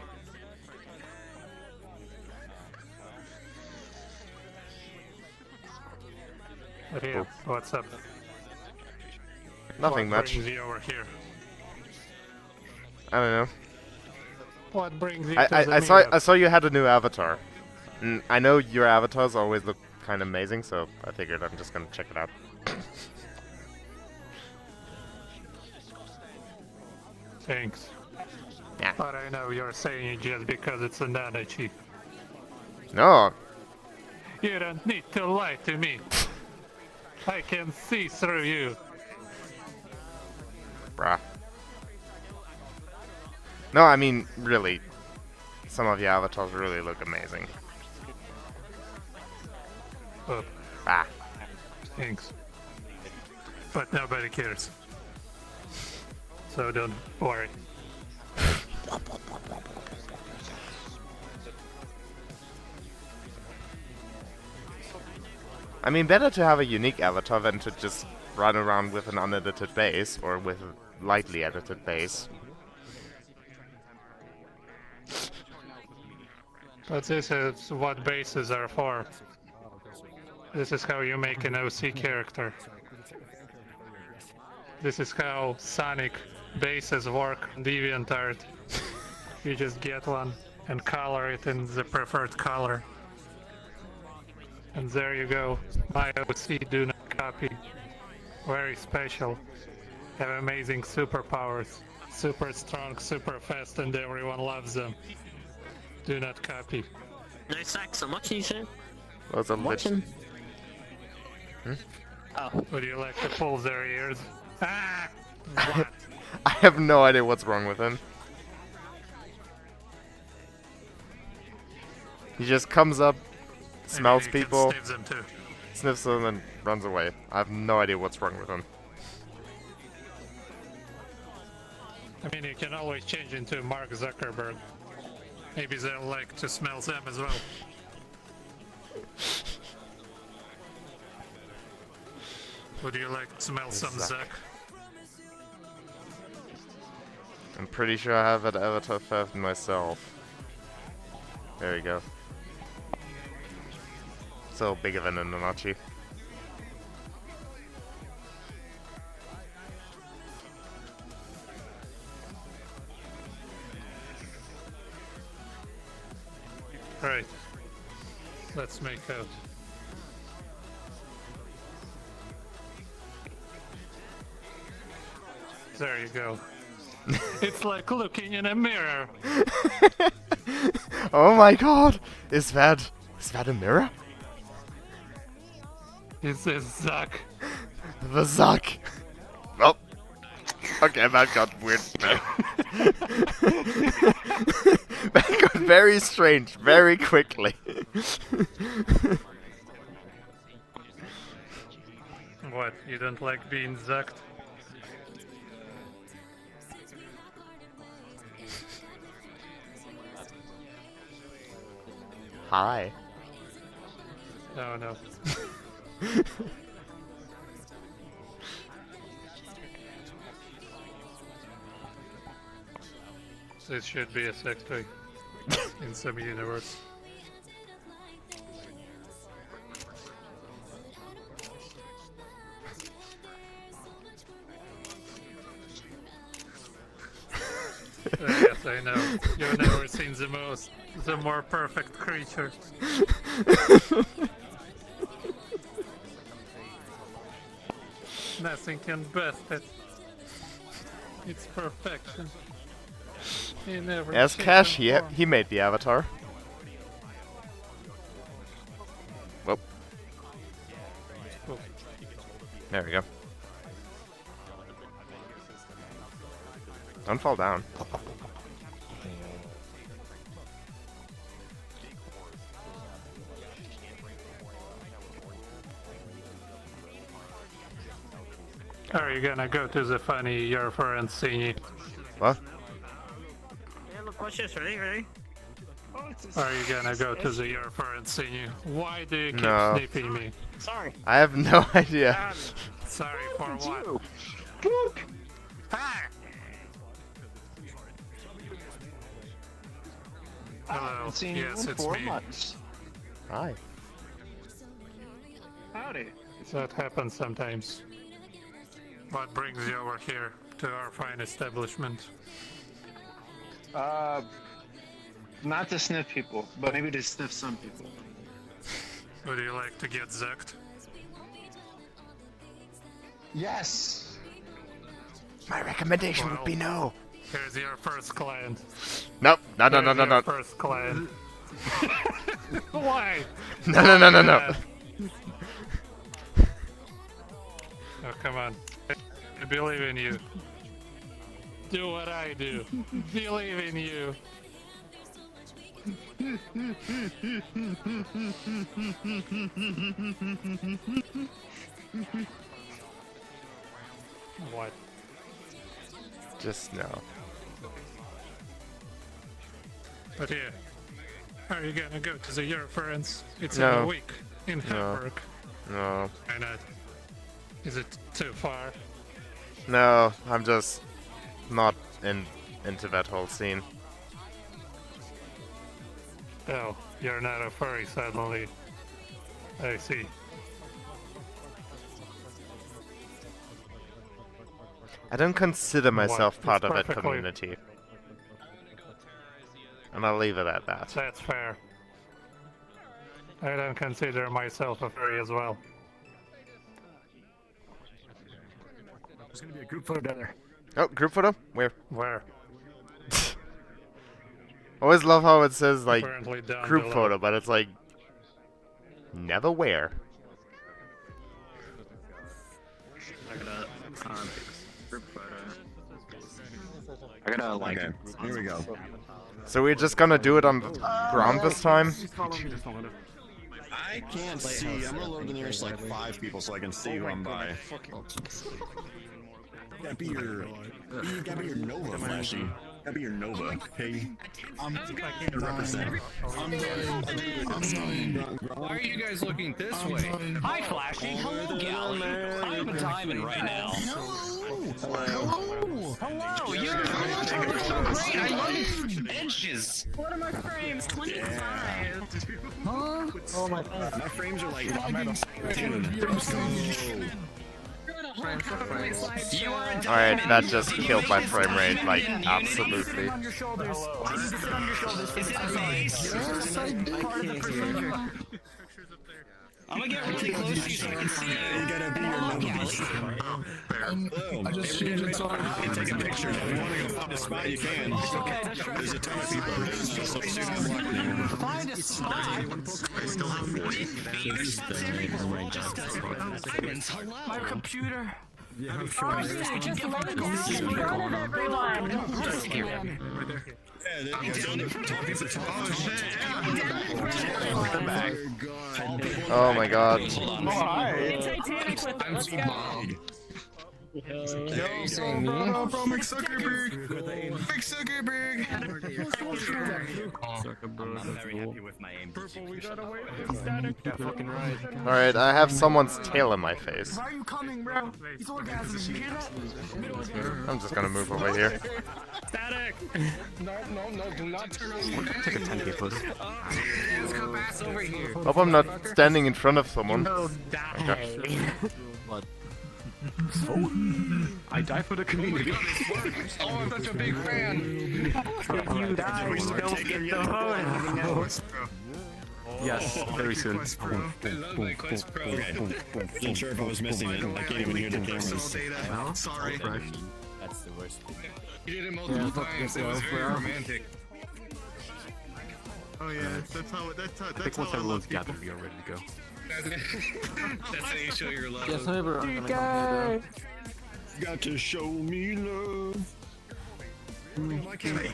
But yeah, what's up? Nothing What much. brings you over here? I don't know. What brings you to the I saw you had a new avatar. And I know your avatars always look kind of amazing, so I figured I'm just gonna check it out. Thanks. Yeah. But I know you're saying it just because it's a Nanachi. No. You don't need to lie to me. I can see through you. Bruh. No, I mean, really. Some of your avatars really look amazing. Oh. Ah. Thanks. But nobody cares. So don't worry. I mean, better to have a unique avatar than to just run around with an unedited base, or with a lightly edited base. But this is what bases are for. This is how you make an OC character. This is how Sonic bases work on DeviantArt. You just get one and color it in the preferred color. And there you go. My OC do not copy. Very special. Have amazing superpowers. Super strong, super fast, and everyone loves them. Do not copy. No sex, I'm watching you, sir. What's up, watching. Oh. Would you like to pull their ears? Ah! What? I have no idea what's wrong with him. He just comes up, smells people, Sniff them too. sniffs them, and runs away. I have no idea what's wrong with him. I mean, you can always change into Mark Zuckerberg. Maybe they'll like to smell them as well. Would you like to smell some Zuck? I'm pretty sure I have an avatar theft myself. There you go. So bigger than a Nanachi. Right. Let's make out. There you go. It's like looking in a mirror. Oh my god! Is that a mirror? It's a Zuck. The Zuck! Well, okay, that got weird. That got very strange, very quickly. What, you don't like being Zucked? Hi. Oh no. This should be a sectoid in some universe. Yes, I know. You've never seen the more perfect creature. Nothing can best it. It's perfection. As Cash, he made the avatar. Whoop. There we go. Don't fall down. Are you gonna go to the funny your friend thingy? What? Yeah, look, watch this. Ready? Are you gonna go to the your friend thingy? Why do you keep No. snipping me? Sorry. I have no idea. Sorry for what? Hello. Yes, it's me. Hi. Howdy. That happens sometimes. What brings you over here to our fine establishment? Not to sniff people, but maybe to sniff some people. Would you like to get zucked? Yes! My recommendation would be no. Here's your first client. Nope. No. Here's your first client. Why? No. Oh, come on. I believe in you. Do what I do. Believe in you. What? Just no. But yeah. Are you gonna go to the Eurofurence? It's in No. a week in Hamburg. No. Why not? Is it too far? No, I'm just not into that whole scene. Oh, you're not a furry suddenly. I see. I don't consider myself What? part It's of that perfectly- community. And I'll leave it at that. That's fair. I don't consider myself a furry as well. There's gonna be a group photo down there. Oh, group photo? Where? Where? Always love how it says, like, Apparently down group below. photo, but it's like, never where. I gotta, group photo. I gotta, like... Okay, here we go. So we're just gonna do it on the ground this time? I can't see. I'm gonna load the nearest like 5 people so I can see who I'm by. Gotta be your Nova, Flashy. Gotta be your Nova, okay? Represent. Why are you guys looking this way? Hi, Flashy. Hello, Gally. I'm diving right now. Hello. You're so great. I love your edges. What are my frames? 25. Huh? Oh my god. My frames are like... You're at Alright, that just killed my frame rate, like, absolutely. I'm gonna get really close to you so I can see you. You gotta be your I just changed it so I can take a picture. If you wanna go find a spot, you can. There's a ton of people. Find a spot. I still have 40 My computer. Yeah, I'm sure. Just let it down in front of everyone. Oh my god. Bro, Mick Zuckerberg! Mick Zuckerberg! I'm very happy with my aim. Alright, I have someone's tail in my face. Why are you coming, bro? He's orgasming. You hear that? I'm just gonna move over here. Static! No, do not turn on the Take a 10k push. Let's come ass over here. Hope I'm not standing in front of someone. Die. What? I die for the community. Oh, I'm such a big fan. If you die, we don't get the vote. Yes, very soon. I love my Quest Pro. Wasn't sure if I was missing it. I can't even hear the cameras. Sorry. That's the worst thing. You did it multiple times. It was very romantic. Oh yeah, that's how. I think once everyone's gathered, we are ready to go. That's how you show your love. Yes, whoever. Got to show me love. Okay,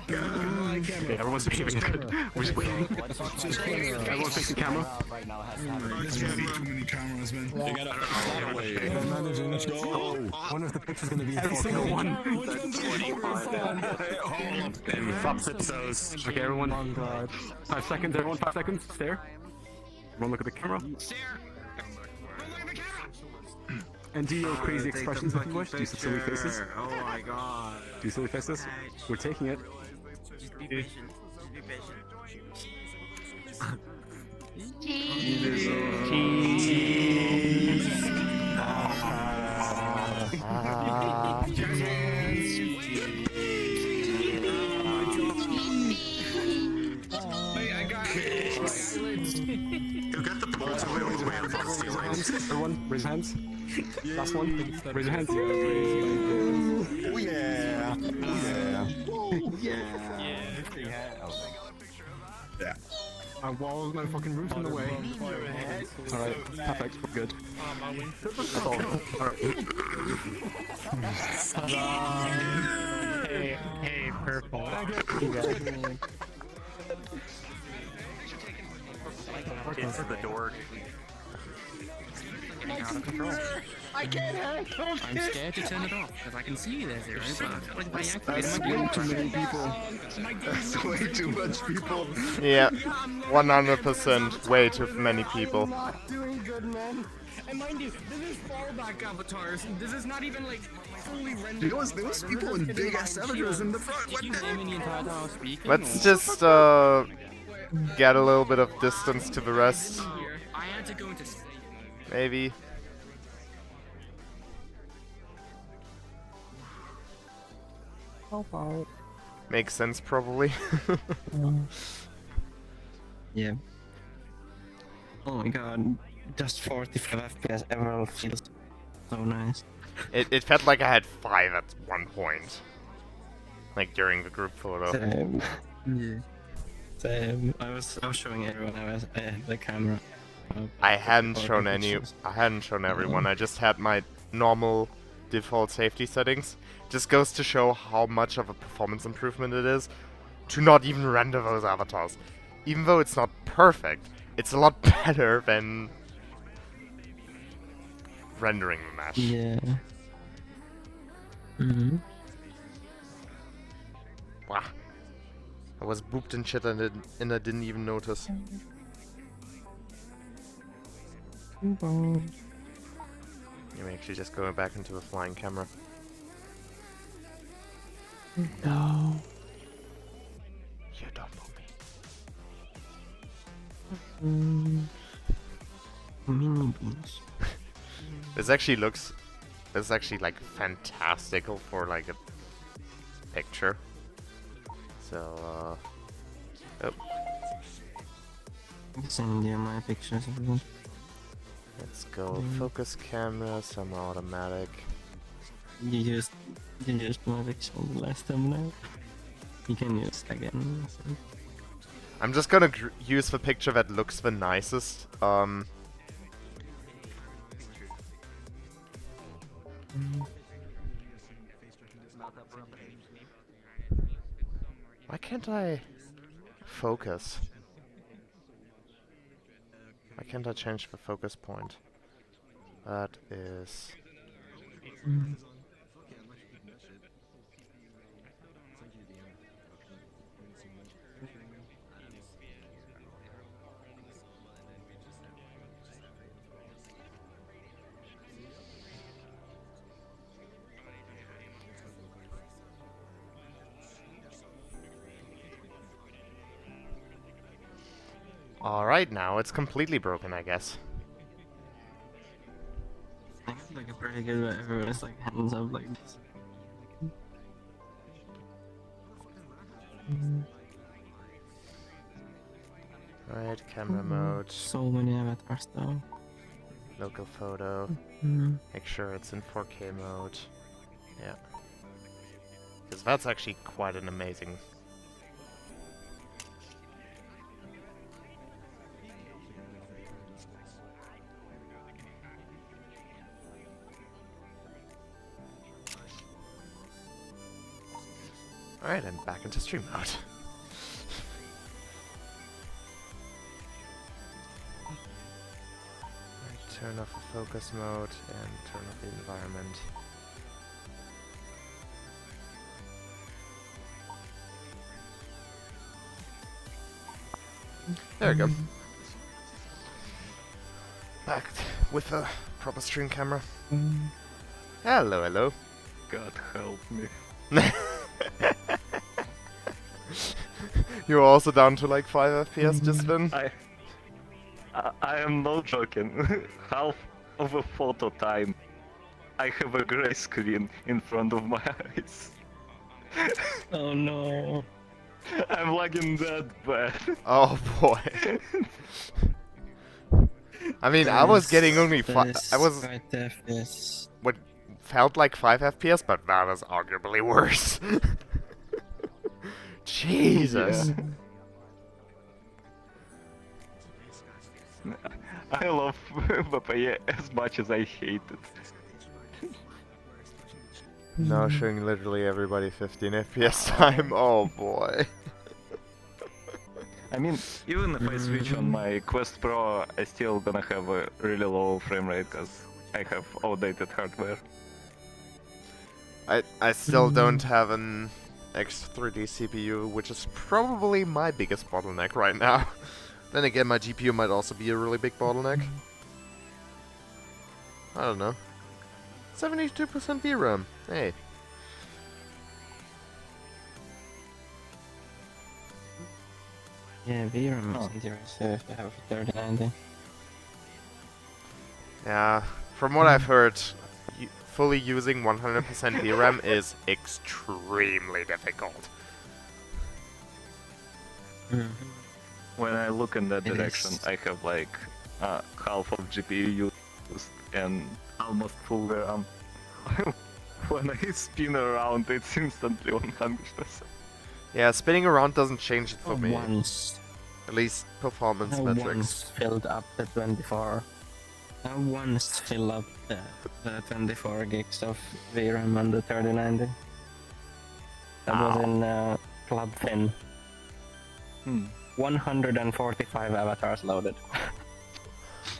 everyone's behaving good. We're just waiting. Everyone facing camera. Right now has There's gonna be too many cameras, man. They got a away. Managing, let's go. One of the pictures gonna be every single one. Okay, everyone. 5 seconds, everyone. 5 seconds. Stare. Everyone look at the camera. And do your crazy expressions if you wish. Do some silly faces. Oh my god. Do silly faces. We're taking it. Just be patient. Just be patient. You got the pole to everyone, raise your hands. Last one. Raise your hands. Oh yeah. Yeah. My walls, my fucking roof's in the way. Alright, perfect, we're good. That's all. Alright. Hey, purple. It's the door. Getting out of control. I can't handle it. I'm scared to turn it off because I can see you there, Zero. Like by That's way too many people. That's way too much people. Yeah, 100% way too many people. Not doing good, man. And mind you, this is fallback avatars. This is not even like fully rendered. There was people in big ass avatars in the front. What the heck? Let's just get a little bit of distance to the rest. I had to go into Maybe. How about? Makes sense, probably. Yeah. Oh my god, just 45 FPS emerald feels so nice. It felt like I had 5 at one point. Like during the group photo. Same. Yeah. Same. I was showing everyone I had the camera. I hadn't shown everyone. I just had my normal default safety settings. Just goes to show how much of a performance improvement it is to not even render those avatars. Even though it's not perfect, it's a lot better than rendering the mesh. Yeah. Mhm. Wow. I was booped and shit and I didn't even notice. I'm actually just going back into the flying camera. No. You don't know me. Mini beans. This actually looks This is actually like fantastical for like a picture. So, oh. Send you my pictures, everyone. Let's go focus camera, some automatic. You used my picture the last time now. You can use it again. I'm just gonna use the picture that looks the nicest. Why can't I focus? Why can't I change the focus point? That is... Alright, now it's completely broken, I guess. I think it's like a pretty good way everyone's like hands up like this. Right, camera mode. So many avatars though. Local photo. Make sure it's in 4K mode. Yeah. Because that's actually quite an amazing... Alright, I'm back into stream mode. Right, turn off the focus mode and turn off the environment. There we go. Back with a proper stream camera. Hello, hello. God help me. You're also down to like 5 FPS, just then? I am not joking. Half of a photo time, I have a gray screen in front of my eyes. Oh no. I'm lagging that bad. Oh boy. I mean, I was getting only 5. I was... what felt like 5 FPS, but that is arguably worse. Jesus. Yeah. I love VPA as much as I hate it. Now showing literally everybody 15 FPS time. Oh boy. I mean, even if I switch on my Quest Pro, I still gonna have a really low frame rate because I have outdated hardware. I still don't have an X3D CPU, which is probably my biggest bottleneck right now. Then again, my GPU might also be a really big bottleneck. I don't know. 72% VRAM. Hey. Yeah, VRAM is easier if you have 3090. Yeah, from what I've heard, fully using 100% VRAM is extremely difficult. When I look in that direction, I have like half of GPU used and almost full RAM. When I spin around, it's instantly 100%. Yeah, spinning around doesn't change it for me. Once. At least performance I metrics. once filled up the 24. I once filled up the 24 gigs of VRAM on the 3090. That was in Club Fin. 145 avatars loaded.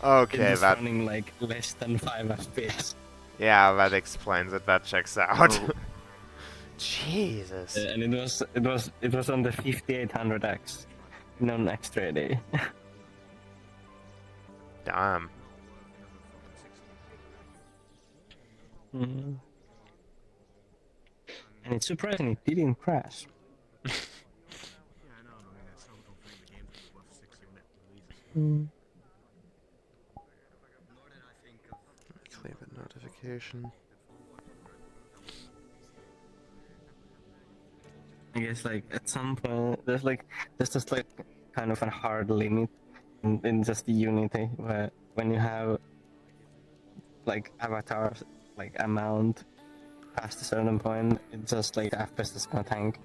Okay, it's that... running like less than 5 FPS. Yeah, that explains it. That checks out. Oh. Jesus. And it was on the 5800X, non X3D. Damn. And it's surprising it didn't crash. Leave a notification. guess like at some point there's just like kind of a hard limit in just the Unity where when you have like avatars like amount past a certain point, it's just like FPS is gonna tank.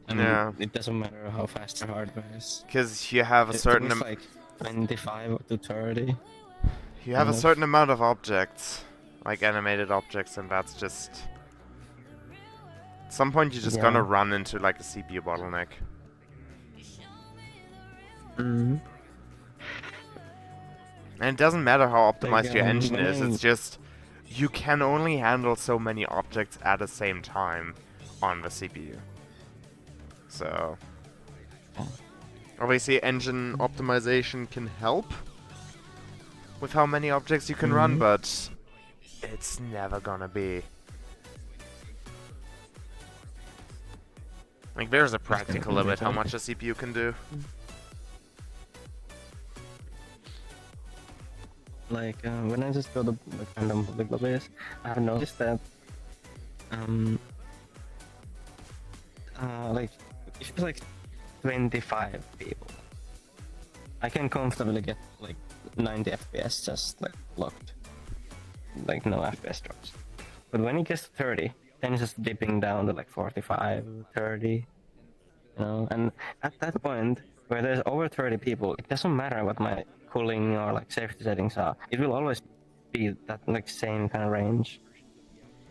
And Yeah. it doesn't matter how fast your hardware is. Because you have a certain like 25 to 30. You have a certain amount of objects, like animated objects, and that's just... At some point you're just gonna run into like a CPU bottleneck. Mm. And it doesn't matter how optimized Like, your engine is, when it's just... You can only handle so many objects at the same time on the CPU. So... Obviously engine optimization can help with how many objects you can run, but it's never gonna be. Like, there's a practical limit how much a CPU can do. Like, when I just go to like, random public lobbies, I've noticed that, like, if it's like 25 people, I can comfortably get like 90 FPS just like locked. Like, no FPS drops. But when it gets to 30, then it's just dipping down to like 45, 30, you know, and at that point, where there's over 30 people, it doesn't matter what my cooling or like safety settings are, it will always be that like same kind of range.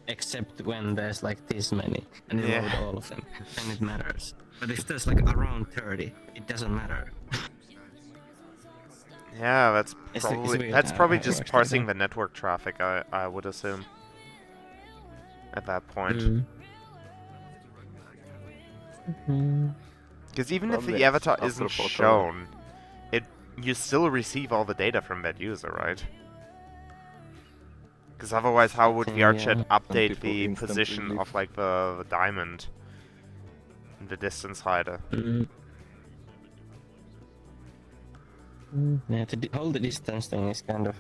Except when there's like this many, and you load all of them, then it matters. But if there's like around 30, it doesn't matter. Yeah, that's It's probably weird, just parsing the network traffic, I would assume. At that point. Because even if the avatar isn't shown, you still receive all the data from that user, right? Because otherwise, how would VRChat update the position of like the diamond, the distance hider? Yeah, to hold the distance thing is kind of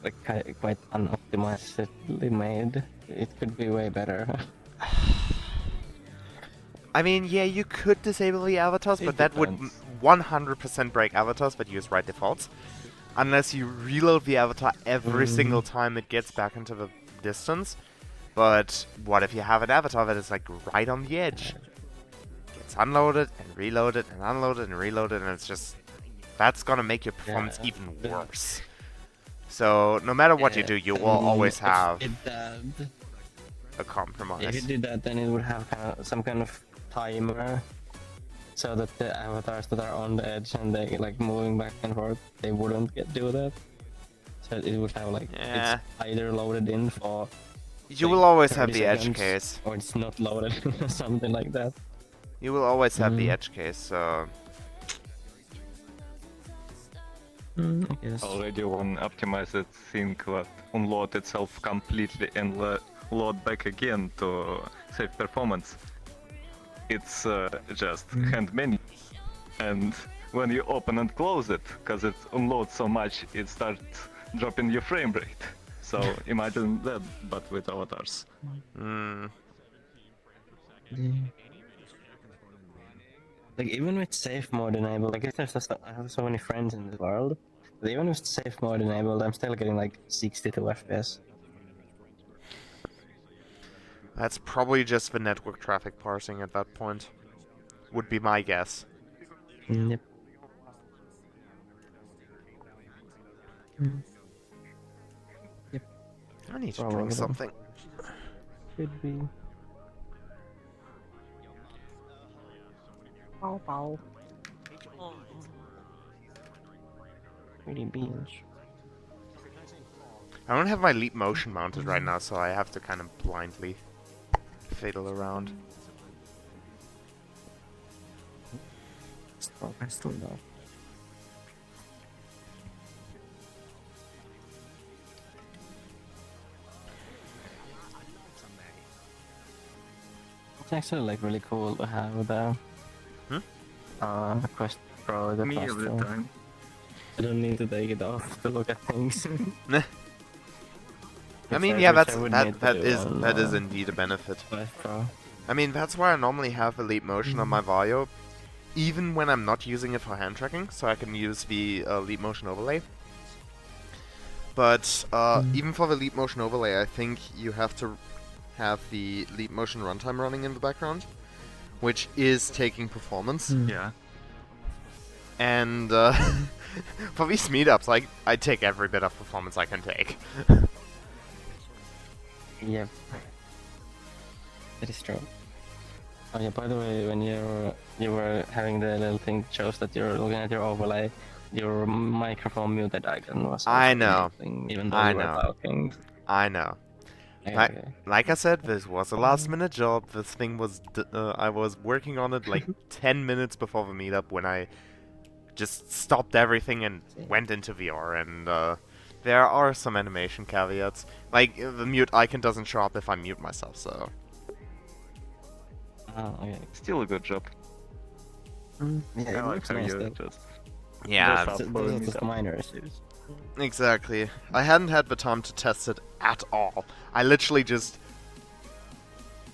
like quite unoptimizedly made. It could be way better. I mean, yeah, you could disable the avatars, but that would 100% break avatars that use right defaults. Unless you reload the avatar every single time it gets back into the distance. But what if you have an avatar that is like right on the edge? Gets unloaded and reloaded and unloaded and reloaded, and it's just... That's gonna make your performance even worse. So, no matter what you do, you will always have a compromise. If it did that, then it would have some kind of timer, so that the avatars that are on the edge and they like moving back and forth, they wouldn't do that. So it would have like it's either loaded in for. You will always have the edge case, or it's not loaded, or something like that. You will always have the edge case, so. I guess. Already one optimized thing that unload itself completely and load back again to save performance. It's just hand menu, and when you open and close it, because it unloads so much, it starts dropping your frame rate. So imagine that, but with avatars. Like, even with safe mode enabled, I guess I have so many friends in the world, but even with safe mode enabled, I'm still getting like 62 FPS. That's probably just the network traffic parsing at that point. Would be my guess. Yep. Yep. I need to drink something. Could be. Bow. Pretty beans. I don't have my leap motion mounted right now, so I have to kind of blindly fiddle around. I still know. It's actually like really cool to have the Quest Pro. The Me every time. I don't need to take it off to look at things. I mean, yeah, that is indeed a benefit. I mean, that's why I normally have Elite Motion on my Varjo, even when I'm not using it for hand tracking, so I can use the Elite Motion overlay. But even for the Elite Motion overlay, I think you have to have the Elite Motion runtime running in the background, which is taking performance. Yeah. And for these meetups, I take every bit of performance I can take. Yep. That is true. Oh yeah, by the way, when you were having the little thing that shows that you're looking at your overlay, your microphone muted icon was I know. muting, even though I you were know. talking. I know. Okay. Like I said, this was a last-minute job. This thing was I was working on it like 10 minutes before the meetup when I just stopped everything and went into VR. And there are some animation caveats. Like, the mute icon doesn't show up if I mute myself, so... Oh, okay. Still a good job. Yeah, I like how nice, you though. just... Yeah, Those are just minor issues. exactly. I hadn't had the time to test it at all. I literally just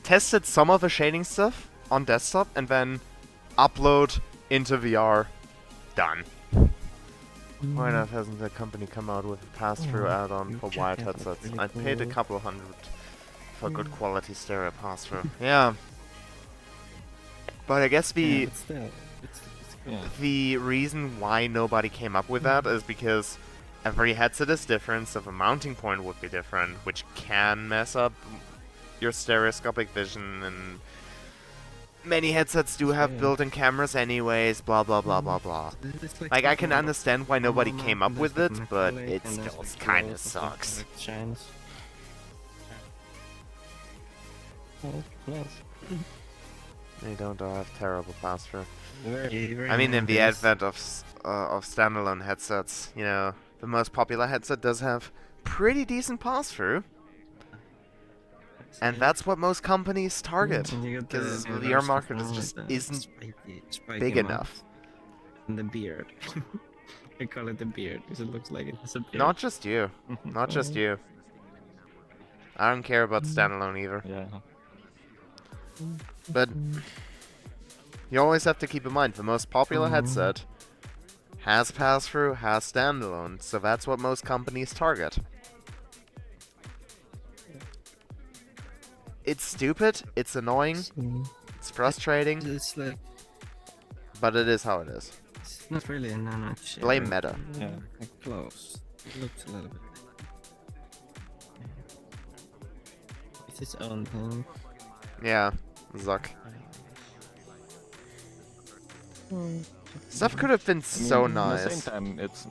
tested some of the shading stuff on desktop and then upload into VR. Done. Why not hasn't the company come out with a pass-through add-on for wired headsets? really I paid a cool. couple $100 for good quality stereo pass-through. Yeah. But I guess Yeah, but still, it's cool. the reason why nobody came up with that is because every headset is different, so the mounting point would be different, which can mess up your stereoscopic vision, and many headsets do have built-in cameras anyways, blah blah blah blah blah. Like, I can understand why nobody came up with it, but it still kinda sucks. Oh, nice. They don't all have terrible pass-through. Very I mean, in the nice. advent of standalone headsets, you know, the most popular headset does have pretty decent pass-through. And that's what most companies target, because the VR market just isn't big enough. And the beard. I call it the beard, because it looks like it has a beard. Not just you. Not just you. I don't care about standalone either. Yeah. But you always have to keep in mind, the most popular headset has pass-through, has standalone, so that's what most companies target. It's stupid, it's annoying, it's frustrating, but it is how it is. It's not really a nano share. Blame Meta. Yeah, like close. It looks a little bit. It's its own thing. Yeah, Zuck. Stuff could have been so At the nice. same time, it's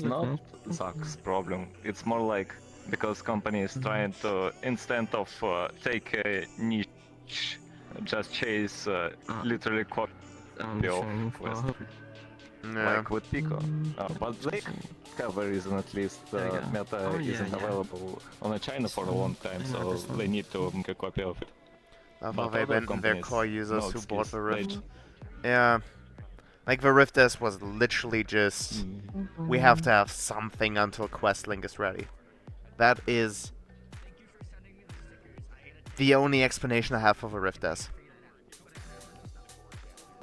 not Zuck's problem. It's more like because company is trying to, instead of take a niche, just chase literally copy of West. Like with Pico. But they have a reason, at least Meta isn't available on China for a long time, so they need to make a copy of it. Well, they other went their companies, core users no who excuse. bought the Rift. They- Yeah. Like, the Rift S was literally just... We have to have something until Quest Link is ready. That is the only explanation I have for the Rift S.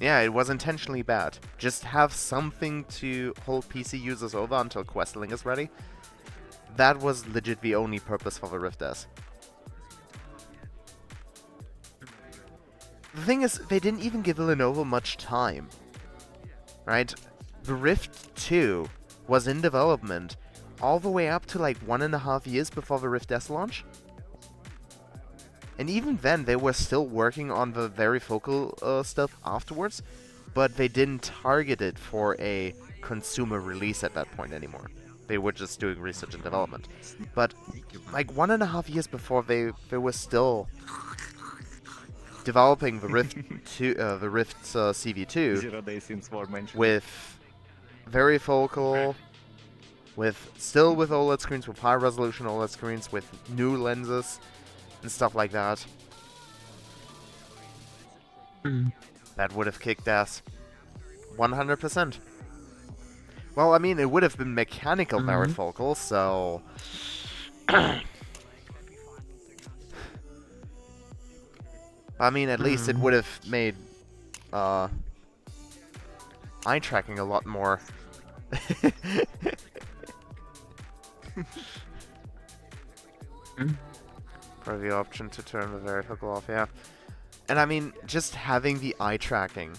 Yeah, it was intentionally bad. Just have something to hold PC users over until Quest Link is ready. That was legit the only purpose for the Rift S. The thing is, they didn't even give Lenovo much time. Right? The Rift 2 was in development all the way up to like 1.5 years before the Rift S launch. And even then, they were still working on the varifocal stuff afterwards, but they didn't target it for a consumer release at that point anymore. They were just doing research and development. But like 1.5 years before, they were still developing the Rift 2, the Rift CV2 0 days since war mentioned. with varifocal, still with OLED screens, with high resolution OLED screens, with new lenses and stuff like that. That would have kicked ass. 100%. Well, I mean, it would have been mechanical varifocal, so... I mean, at least it would have made eye tracking a lot more. For the option to turn the vertical off, yeah. And I mean, just having the eye tracking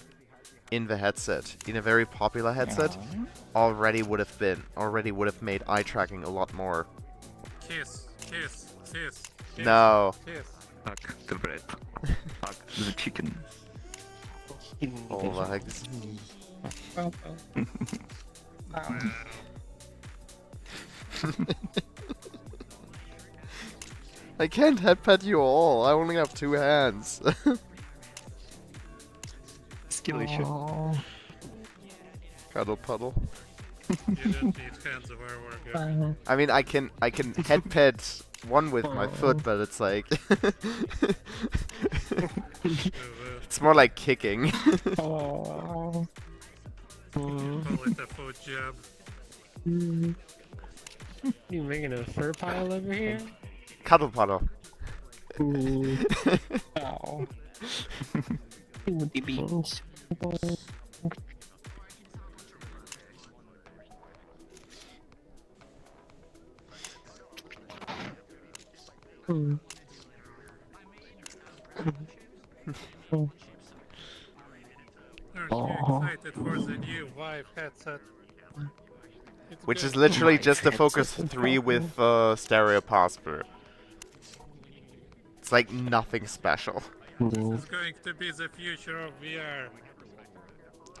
in the headset, in a very popular headset, already would have made eye tracking a lot more. Kiss, kiss, kiss. No. Kiss. Fuck the bread. Fuck the chicken. Oh, the heck is... I can't headpad you all. I only have 2 hands. Skilly shit. Cuddle puddle. You don't need hands of our work. I mean, I can headpad one with my foot, but it's like it's more like kicking. Call it a foot jab. You making a fur pile over here? Cuddle puddle. Ooh. Oh. The beans. Aren't you excited for the new Vive headset? Which is literally just the Focus 3 with stereo pass-through. It's like nothing special. This is going to be the future of VR.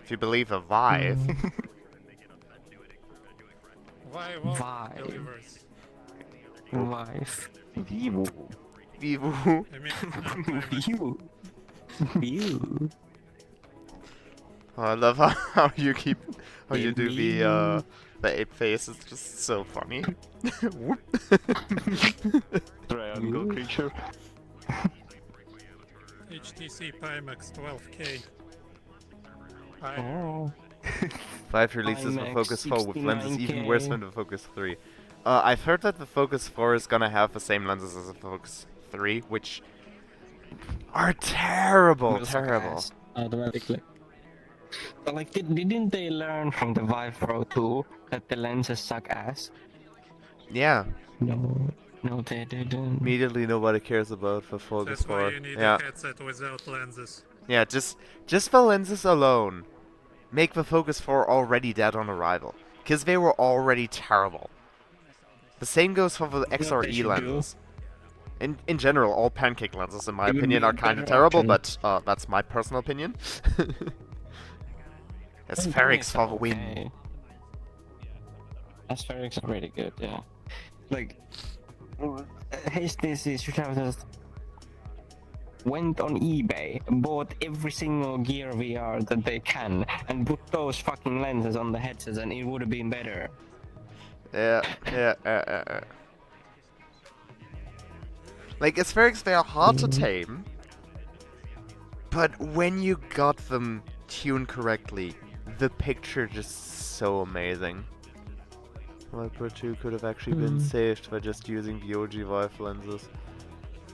If you believe a Vive. Vive delivers. Vive. Vivo. Vivo. I mean, Vivo. Vivo. Oh, I love how you keep you do the ape face. It's just so funny. Triangle creature. HTC Pimax 12K. Oh. Vive releases the Focus 4 with lenses even worse than the Focus 3. I've heard that the Focus 4 is gonna have the same lenses as the Focus 3, which are terrible, terrible. Automatically. But like, didn't they learn from the Vive Pro 2 that the lenses suck ass? Yeah. No, they didn't. Immediately, nobody cares about the Focus That's 4. why you need Yeah. a headset without lenses. Yeah, just the lenses alone make the Focus 4 already dead on arrival, because they were already terrible. The same goes for the XRE lenses. In general, all pancake lenses, in my opinion, are kind of terrible, but that's my personal opinion. Aspherics for the win. Aspherics are really good, yeah. Like, HTC should have just went on eBay, bought every single Gear VR that they can, and put those fucking lenses on the headsets, and it would have been better. Yeah. Like, aspherics, they are hard to tame, but when you got them tuned correctly, the picture just so amazing. Vive Pro 2 could have actually been saved by just using the OG Vive lenses.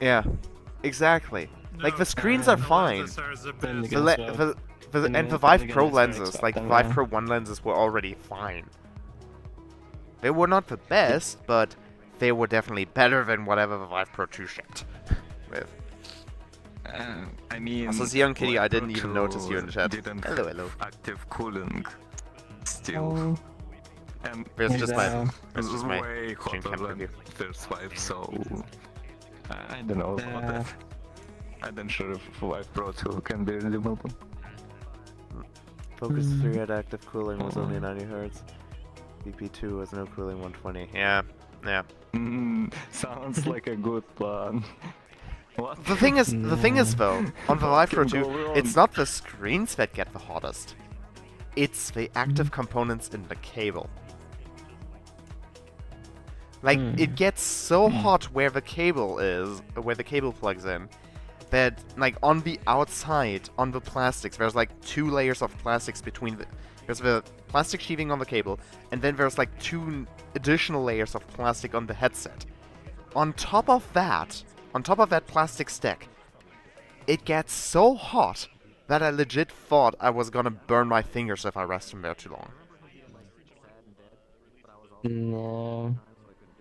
Yeah, exactly. No, like, the screens are fine. lenses are the best. And the Vive Pro lenses, like the Vive Pro 1 lenses, were already fine. They were not the best, but they were definitely better than whatever the Vive Pro 2 shipped with. I mean, Also, the young kitty, Vive I didn't Pro even 2 notice you in the chat. Didn't Hello, have hello. active cooling still. And It's just my it's my way stream hotter cam than preview. first Vive, so I don't know about that. I'm not sure if Vive Pro 2 can be redeemable. Focus 3 had active cooling, was only 90 Hz. VP2 has no cooling, 120. Yeah. Sounds like a good plan. What? The thing is though, on the Vive Pro 2, it's not the screens that get the hottest. It's the active components in the cable. Like, it gets so hot where the cable is, where the cable plugs in, that, like, on the outside, on the plastics, there's like 2 layers of plastics between the... There's the plastic sheathing on the cable, and then there's like 2 additional layers of plastic on the headset. On top of that plastic stack, it gets so hot that I legit thought I was gonna burn my fingers if I rested there too long. No.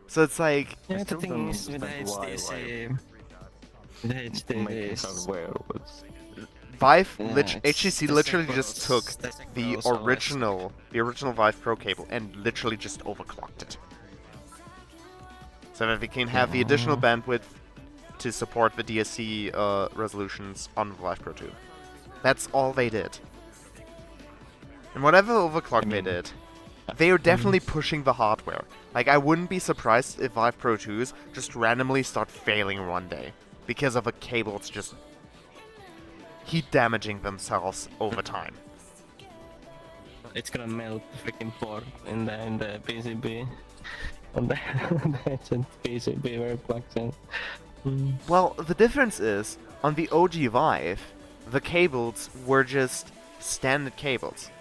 So it's like... Yeah, the thing is with the HTC... The HTC... Vive, Yeah, HTC literally just took the original Vive Pro cable and literally just overclocked it. So that we can have the additional bandwidth to support the DSC resolutions on the Vive Pro 2. That's all they did. And whatever overclock they did, they are definitely pushing the hardware. Like, I wouldn't be surprised if Vive Pro 2s just randomly start failing one day because of the cables just heat damaging themselves over time. It's gonna melt the freaking port in the PCB. On the PCB where it plugs in. Well, the difference is, on the OG Vive, the cables were just standard cables.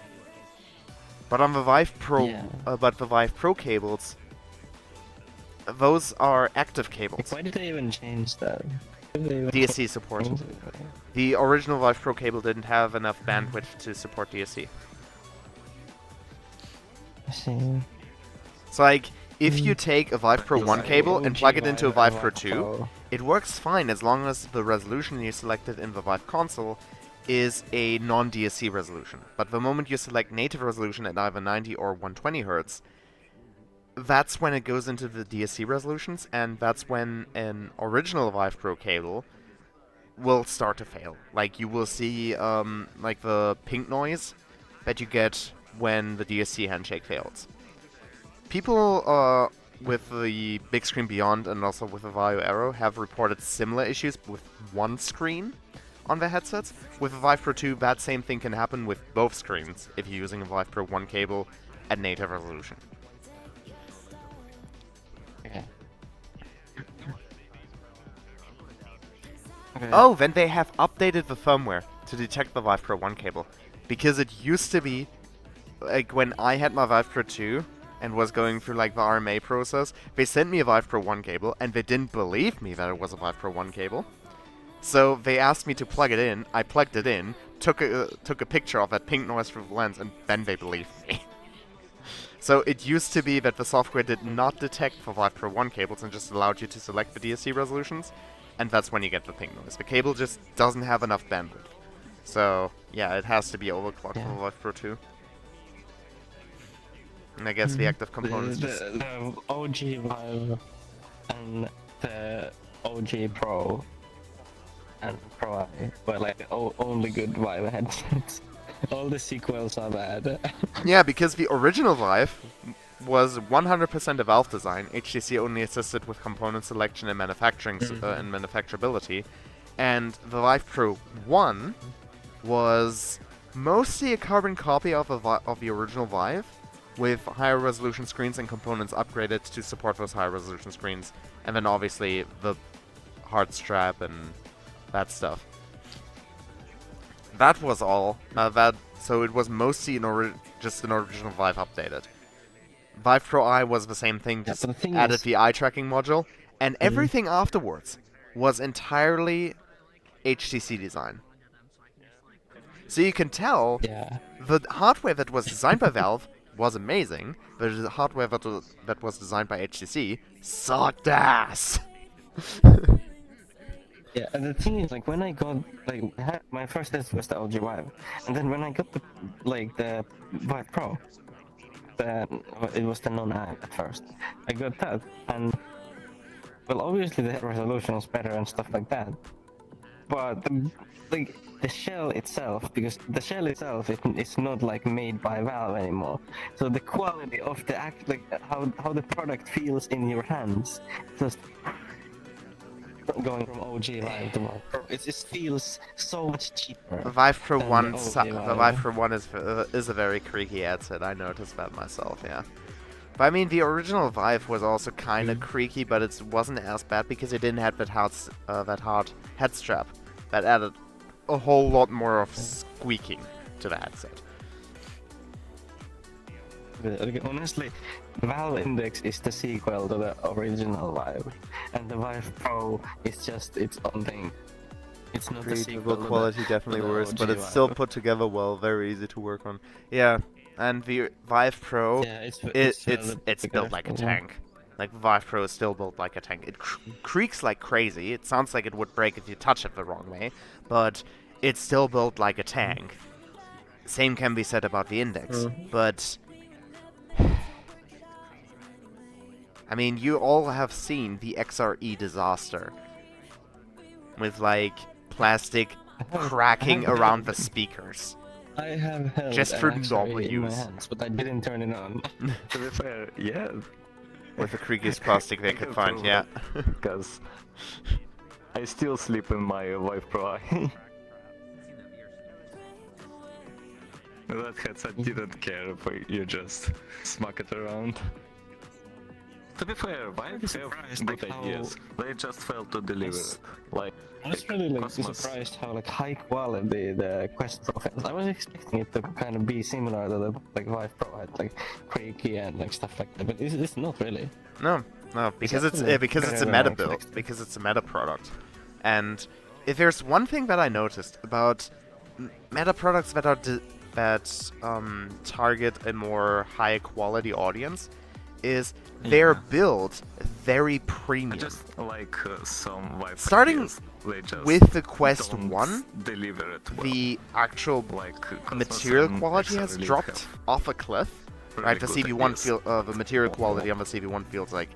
But on the Vive Pro, the Vive Pro cables, those are active cables. Why did they even change that? DSC support. The original Vive Pro cable didn't have enough bandwidth to support DSC. I see. So like, if you take a Vive Pro 1 cable and plug it into a Vive Pro 2, it works fine as long as the resolution you selected in the Vive console is a non-DSC resolution. But the moment you select native resolution at either 90 or 120 Hz, that's when it goes into the DSC resolutions, and that's when an original Vive Pro cable will start to fail. Like, you will see like the pink noise that you get when the DSC handshake fails. People with the Big Screen Beyond and also with the Varjo Aero have reported similar issues with one screen on their headsets. With the Vive Pro 2, that same thing can happen with both screens if you're using a Vive Pro 1 cable at native resolution. Okay. Oh, then they have updated the firmware to detect the Vive Pro 1 cable. Because it used to be, like, when I had my Vive Pro 2 and was going through, like, the RMA process, they sent me a Vive Pro 1 cable, and they didn't believe me that it was a Vive Pro 1 cable. So they asked me to plug it in, I plugged it in, took a picture of that pink noise through the lens, and then they believed me. So it used to be that the software did not detect for Vive Pro 1 cables and just allowed you to select the DSC resolutions, and that's when you get the ping noise. The cable just doesn't have enough bandwidth. So, yeah, it has to be overclocked for the Vive Pro 2. And I guess the active components the OG Vive and the OG Pro and Pro I were like only good Vive headsets. All the sequels are bad. Yeah, because the original Vive was 100% a Valve design. HTC only assisted with component selection and manufacturing and manufacturability. And the Vive Pro 1 was mostly a carbon copy of the original Vive, with higher resolution screens and components upgraded to support those higher resolution screens. And then obviously the hard strap and that stuff. That was all. So it was mostly just an original Vive updated. Vive Pro I was the same thing, just added the eye tracking module, and everything afterwards was entirely HTC design. So you can tell the hardware that was designed by Valve was amazing, but the hardware that was designed by HTC sucked ass. Yeah, and the thing is, like, when I got, like, my first test was the OG Vive, and then when I got the Vive Pro, it was the non-ad at first. I got that, and, well, obviously the resolution is better and stuff like that, but, the shell itself, because the shell itself is not, like, made by Valve anymore, so the quality of the how the product feels in your hands, just going from OG Vive to Vive Pro, it just feels so much cheaper. The Vive Pro 1 is a very creaky headset. I noticed that myself, yeah. But I mean, the original Vive was also kind of creaky, but it wasn't as bad because it didn't have that hard head strap that added a whole lot more of squeaking to the headset. Honestly, Valve Index is the sequel to the original Vive, and the Vive Pro is just its own thing. It's not the Creative sequel to the- quality to definitely the worse, OG but it's Vive. still put together well, very easy to work on. Yeah, and the Vive Pro, Yeah, it's it's built like a tank. Like Vive Pro is still built like a tank. It creaks like crazy. It sounds like it would break if you touch it the wrong way, but it's still built like a tank. Same can be said about the Index, but I mean, you all have seen the XRE disaster with like plastic cracking around the speakers. I have held just an for XRE normal in my use. hands, but I didn't turn it on. To be fair, yeah. With the creakiest plastic they could find, yeah. Because I still sleep in my Vive Pro. That headset didn't care if you just smack it around. To be fair, Vive have good ideas. They just failed to deliver it. Like, I was really like Cosmos. surprised how like high quality the Quest Pro is. I was expecting it to kind of be similar to the like Vive Pro had, like creaky and like stuff like that, but it's not really. No, because it's actually because it's a better meta than build, expected. because it's a meta product. And if there's one thing that I noticed about meta products that are target a more high quality audience, is they're built very premium. Just like some Vive Starting ideas, they just with the Quest don't 1, deliver it well. the actual like material and quality has XRE dropped have off a cliff. really Right, the good CV1 ideas. feel the material quality on the CV1 feels like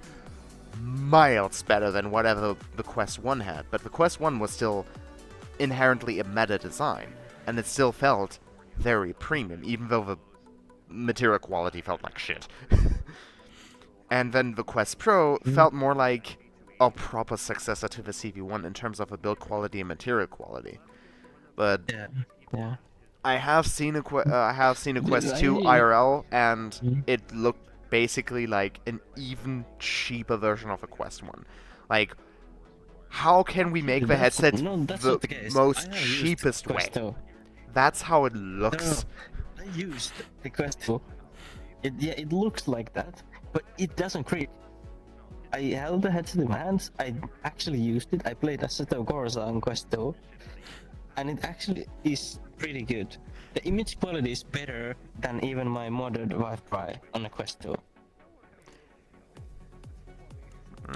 miles better than whatever the Quest 1 had. But the Quest 1 was still inherently a meta design, and it still felt very premium, even though the material quality felt like shit. And then the Quest Pro felt more like a proper successor to the CV1 in terms of a build quality and material quality. But yeah. I have seen a Quest 2 I- IRL, and it looked basically like an even cheaper version of a Quest 1. Like, how can we make the That's- headset no, that's the not the case. most I have used cheapest way? Quest 2. That's how it looks. I used the Quest 2. It looks like that, but it doesn't creak. I held the headset in my hands, I actually used it, I played Assetto Corsa on Quest 2, and it actually is pretty good. The image quality is better than even my modded Vive Pro on the Quest 2.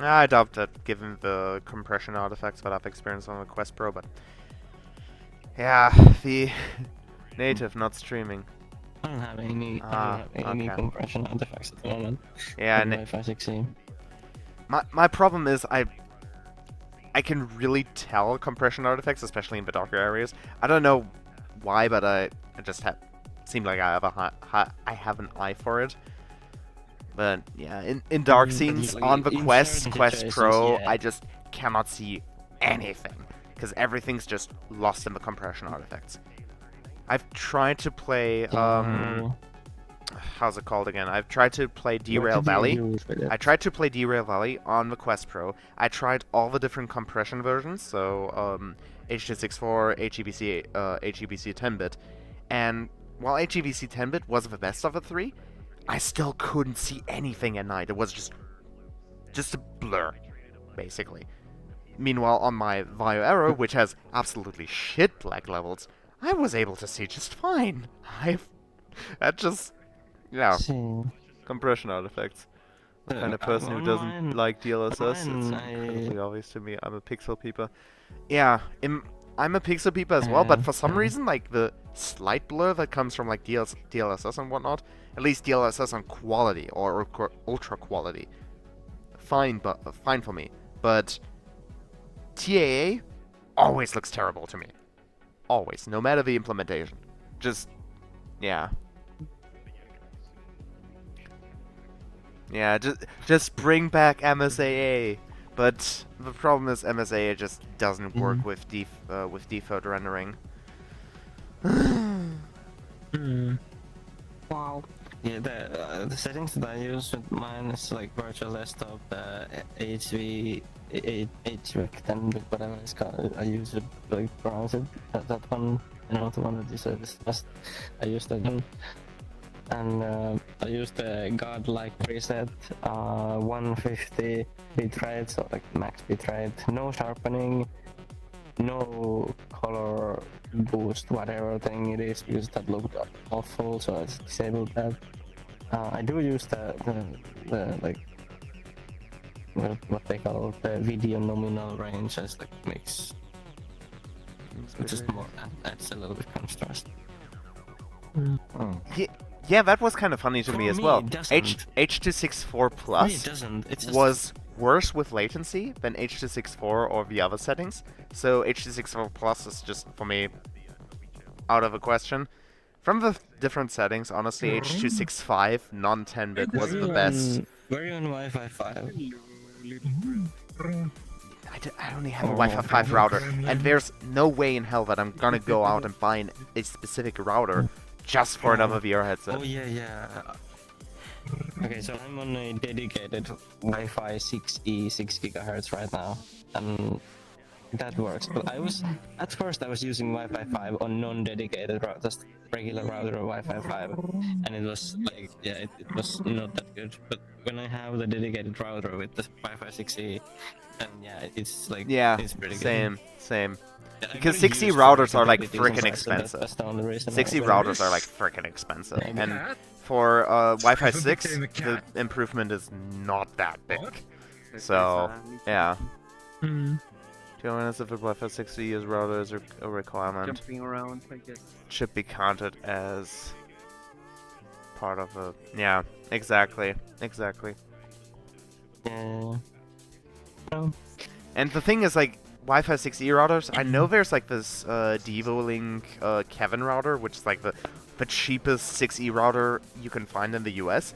I doubt that, given the compression artifacts that I've experienced on the Quest Pro, but yeah, the native not streaming. I don't have any, any okay. compression artifacts at the moment. Yeah, in and Wi-Fi 6E. my problem is I can really tell compression artifacts, especially in the darker areas. I don't know why, but I just seem like I have I have an eye for it. But yeah, in dark scenes like, on the in Quest certain Pro, situations, yeah. I just cannot see anything because everything's just lost in the compression artifacts. I've tried to play how's it called again? I've tried to play Derail Valley. I tried to play Derail Valley on the Quest Pro. I tried all the different compression versions, so H.264, HEVC, HEVC 10-bit, and while HEVC 10-bit was the best of the three, I still couldn't see anything at night. It was just a blur, basically. Meanwhile, on my Varjo Aero, which has absolutely shit black levels, I was able to see just fine. That just, yeah, compression artifacts. The kind of person who doesn't like DLSS, it's incredibly obvious to me. I'm a pixel peeper. Yeah, I'm a pixel peeper as well, but for some reason, like, the slight blur that comes from, like, DLSS and whatnot, at least DLSS on quality, or ultra quality, fine for me. But TAA always looks terrible to me. Always, no matter the implementation. Just, yeah. Yeah, just bring back MSAA. But the problem is MSAA just doesn't work with default rendering. Wow. Yeah, the settings that I use with mine is like virtual desktop, the HVAC 10, whatever it's called. I use it, like, pronounce it. That one, you know, the one that you said is best. I use that one. And I use the godlike preset, 150 bitrate, so like max bitrate, no sharpening, no color boost, whatever thing it is, because that looked awful, so I just disabled that. I do use the like what they call the video nominal range, as like makes just more adds a little bit contrast. Yeah, that was kind of funny to me as well. Doesn't. H.264 For me, Plus it doesn't. It's just was worse with latency than H.264 or the other settings. So H.264 Plus is just, for me, out of a question. From the different settings, honestly, H.265 non-10-bit was the best. Were you on Wi-Fi 5? I only have a Wi-Fi 5 router, and there's no way in hell that I'm gonna go out and buy a specific router just for another VR headset. Oh yeah. Okay, so I'm on a dedicated Wi-Fi 6E 6 GHz right now, and that works. But at first I was using Wi-Fi 5 on non-dedicated router, just regular router Wi-Fi 5, and it was like, yeah, it was not that good. But when I have the dedicated router with the Wi-Fi 6E, and yeah, it's like, it's pretty good. Same. Because 6E routers are like freaking expensive. 6E routers are like freaking expensive, and for Wi-Fi 6, the improvement is not that big. So, yeah. 2 minutes of the Wi-Fi 6E is router is a requirement. Jumping around, I guess. Should be counted as part of a... Yeah, exactly. Yeah. And the thing is, like, Wi-Fi 6E routers, I know there's like this Devolink Kevin router, which is like the cheapest 6E router you can find in the US.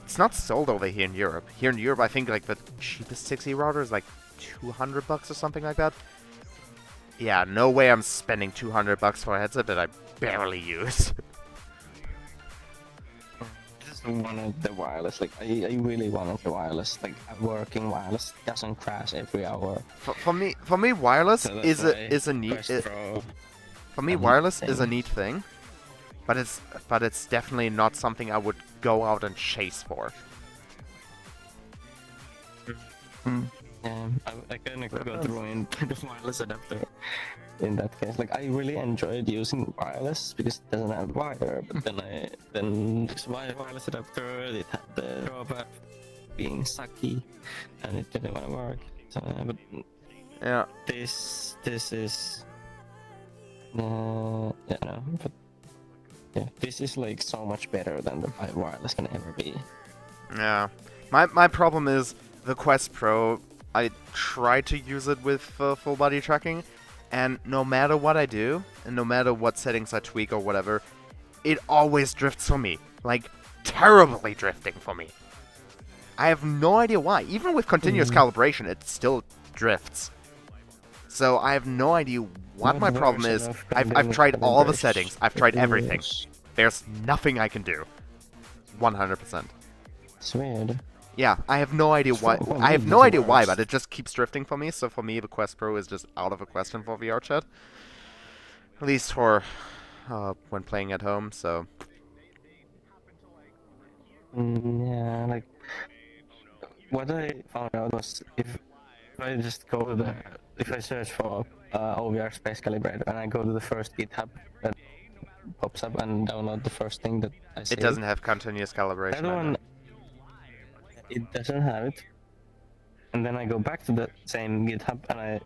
It's not sold over here in Europe. Here in Europe, I think like the cheapest 6E router is like $200 or something like that. Yeah, no way I'm spending $200 for a headset that I barely use. Wanted the wireless, like I really wanted the wireless, like working wireless doesn't crash every hour. For me, wireless So is a neat. For me, wireless is a neat thing, but it's definitely not something I would go out and chase for. I kind of got ruined by the wireless adapter in that case. Like, I really enjoyed using wireless because it doesn't have wire, but then this wireless adapter, it had the drawback being sucky, and it didn't want to work. So, but yeah, this is but yeah, this is like so much better than the wireless can ever be. Yeah, my problem is the Quest Pro. I try to use it with full body tracking, and no matter what I do, and no matter what settings I tweak or whatever, it always drifts for me. Like, terribly drifting for me. I have no idea why. Even with continuous calibration, it still drifts. So I have no idea what my problem is. I've tried all the settings. I've tried everything. There's nothing I can do. 100%. It's weird. Yeah, I have no idea why. I have no idea why, but it just keeps drifting for me. So for me, the Quest Pro is just out of a question for VRChat. At least for when playing at home. So. Yeah, like what I found out was if I just go to if I search for OVR Space Calibrator and I go to the first GitHub that pops up and download the first thing that I see. It doesn't have continuous calibration. That one. It doesn't have it, and then I go back to the same GitHub and I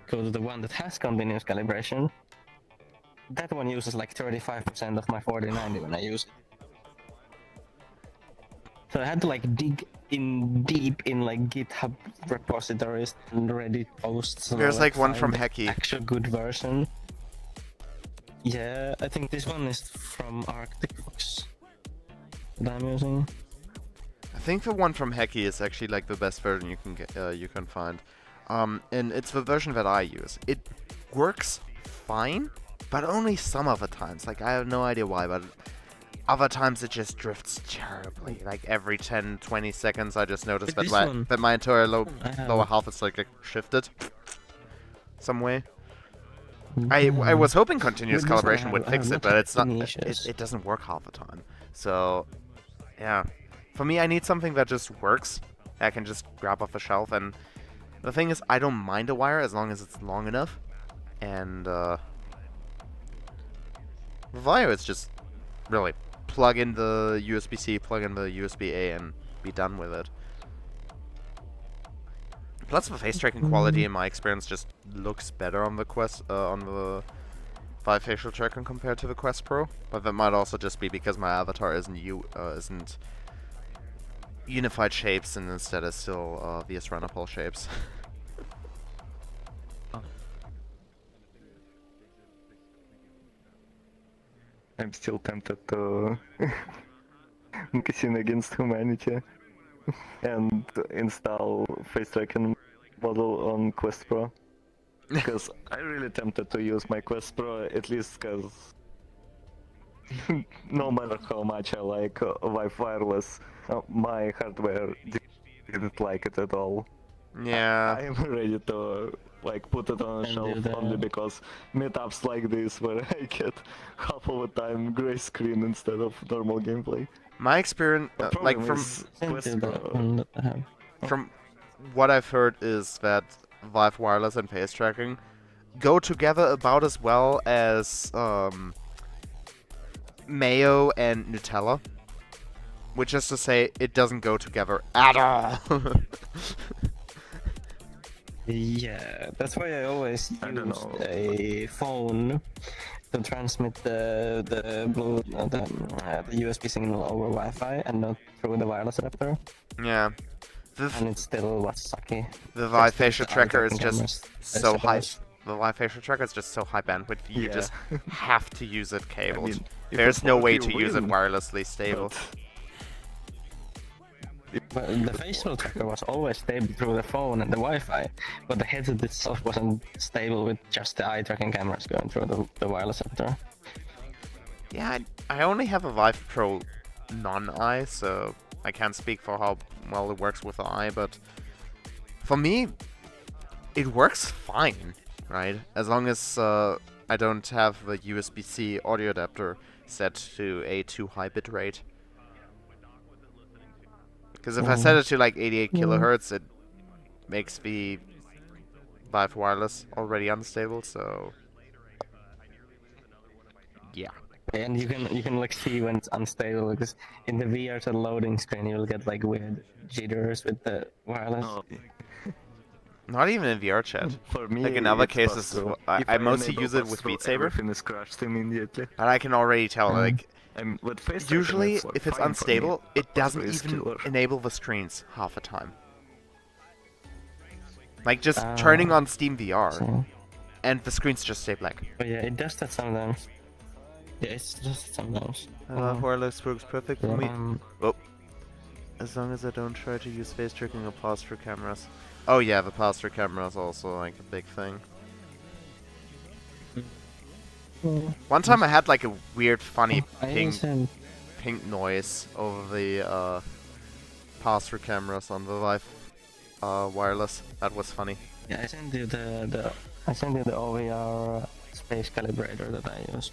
go to the one that has continuous calibration. That one uses like 35% of my 4090 when I use it. So I had to like dig in deep in like GitHub repositories and Reddit posts. There's like one from Hecky. Actual good version. Yeah, I think this one is from Arctic Fox that I'm using. I think the one from Hecky is actually like the best version you can get, you can find, and it's the version that I use. It works fine, but only some of the times. Like, I have no idea why, but other times it just drifts terribly. Like every 10-20 seconds, I just notice that my entire lower half is like shifted some way. I was hoping continuous calibration would fix it, but it's not. It doesn't work half the time. So, yeah. For me, I need something that just works. I can just grab off a shelf, and the thing is, I don't mind a wire as long as it's long enough. And Varjo is just really plug in the USB-C, plug in the USB-A, and be done with it. Plus, the face tracking quality, in my experience, just looks better on the on the Vive facial tracking compared to the Quest Pro. But that might also just be because my avatar isn't unified shapes and instead is still VS Runner shapes. I'm still tempted to Casino Against Humanity and install face tracking model on Quest Pro. Because I really tempted to use my Quest Pro, at least because no matter how much I like Vive Wireless, my hardware didn't like it at all. Yeah. I'm ready to like put it on a shelf only because meetups like this where I get half of the time gray screen instead of normal gameplay. My experience, like from what I've heard, is that Vive Wireless and face tracking go together about as well as mayo and Nutella, which is to say, it doesn't go together at all. Yeah, that's why I always use a phone to transmit the USB signal over Wi-Fi and not through the wireless adapter. Yeah. And it's still what's sucky. The Vive facial tracker is just so high. The Vive facial tracker is just so high bandwidth. You just have to use it cabled. I mean, there's no way to use it wirelessly stable. But the facial tracker was always stable through the phone and the Wi-Fi, but the headset itself wasn't stable with just the eye tracking cameras going through the wireless adapter. Yeah, I only have a Vive Pro non-eye, so I can't speak for how well it works with the eye, but for me, it works fine, right? As long as I don't have the USB-C audio adapter set to a too high bitrate. Because if I set it to like 88 kilohertz, it makes the Vive Wireless already unstable, so yeah. And you can like see when it's unstable, because in the VRChat loading screen you'll get like weird jitters with the wireless. Not even in VRChat. For me, like in other cases, I mostly use it with Beat Saber. Everything is crashed immediately. And I can already tell, like, usually it's, like, if it's unstable, it doesn't even enable the screens half the time. Like just turning on Steam VR, and the screens just stay black. Oh yeah, it does that sometimes. Yeah, it's just sometimes. Wireless works perfect for me. Oh. As long as I don't try to use face tracking or pass-through cameras. Oh yeah, the pass-through camera is also like a big thing. One time I had like a weird, funny pink noise over the pass-through cameras on the Vive wireless. That was funny. Yeah, I sent you the OVR space calibrator that I use.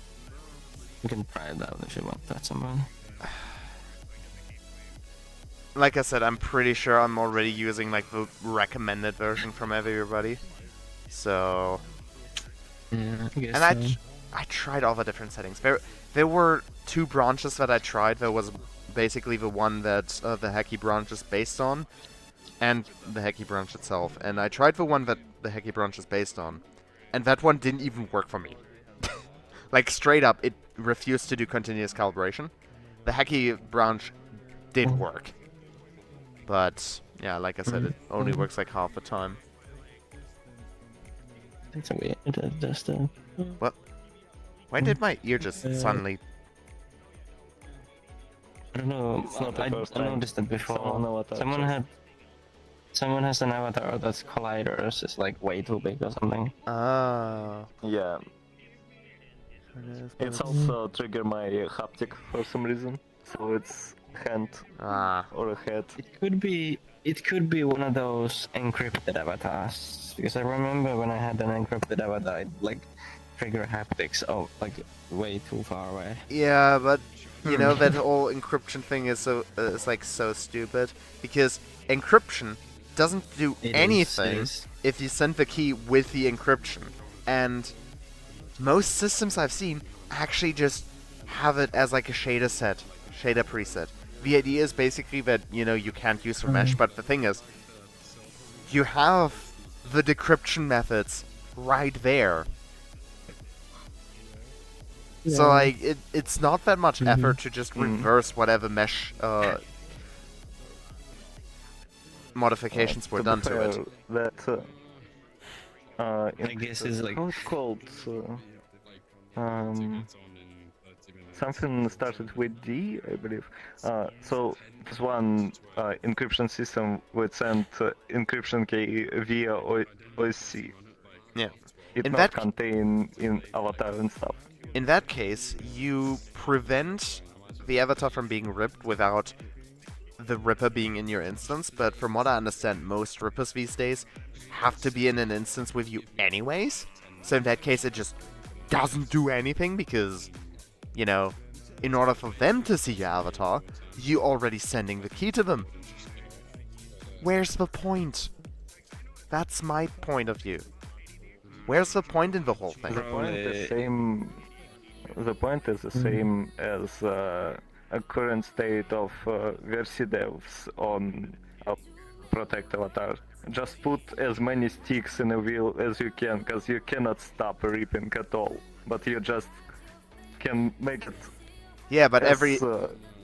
You can try it out if you want that someone. Like I said, I'm pretty sure I'm already using like the recommended version from everybody. So yeah, I guess and I tried all the different settings. There were two branches that I tried. There was basically the one that the Hacky branch is based on, and the Hacky branch itself. And I tried the one that the Hacky branch is based on, and that one didn't even work for me. Like straight up, it refused to do continuous calibration. The Hacky branch did work, but yeah, like I said, it only works like half the time. It's weird. Just what? Why did my ear just suddenly? I don't know. I noticed it before. Someone has an avatar that's colliders is like way too big or something. Ah. Yeah. It's also trigger my haptic for some reason, so it's hand or a head. It could be one of those encrypted avatars, because I remember when I had an encrypted avatar, it like trigger haptics like way too far away. Yeah, but you know that whole encryption thing is so stupid, because encryption doesn't do anything if you send the key with the encryption. And most systems I've seen actually just have it as like a shader preset. The idea is basically that, you can't use for mesh, but the thing is, you have the decryption methods right there. So, like, it's not that much effort to just reverse whatever mesh modifications were done to it. That, I guess it's like... How it's called? Something started with D, I believe. So there's one encryption system would send encryption key via OSC. Yeah. It not contain in avatar and stuff. In that case, you prevent the avatar from being ripped without the ripper being in your instance, but from what I understand, most rippers these days have to be in an instance with you anyways. So in that case, it just doesn't do anything because, in order for them to see your avatar, you're already sending the key to them. Where's the point? That's my point of view. Where's the point in the whole thing? The point is the same as a current state of VRC devs on Protect Avatar. Just put as many sticks in a wheel as you can, because you cannot stop ripping at all. But you just can make it. Yeah, but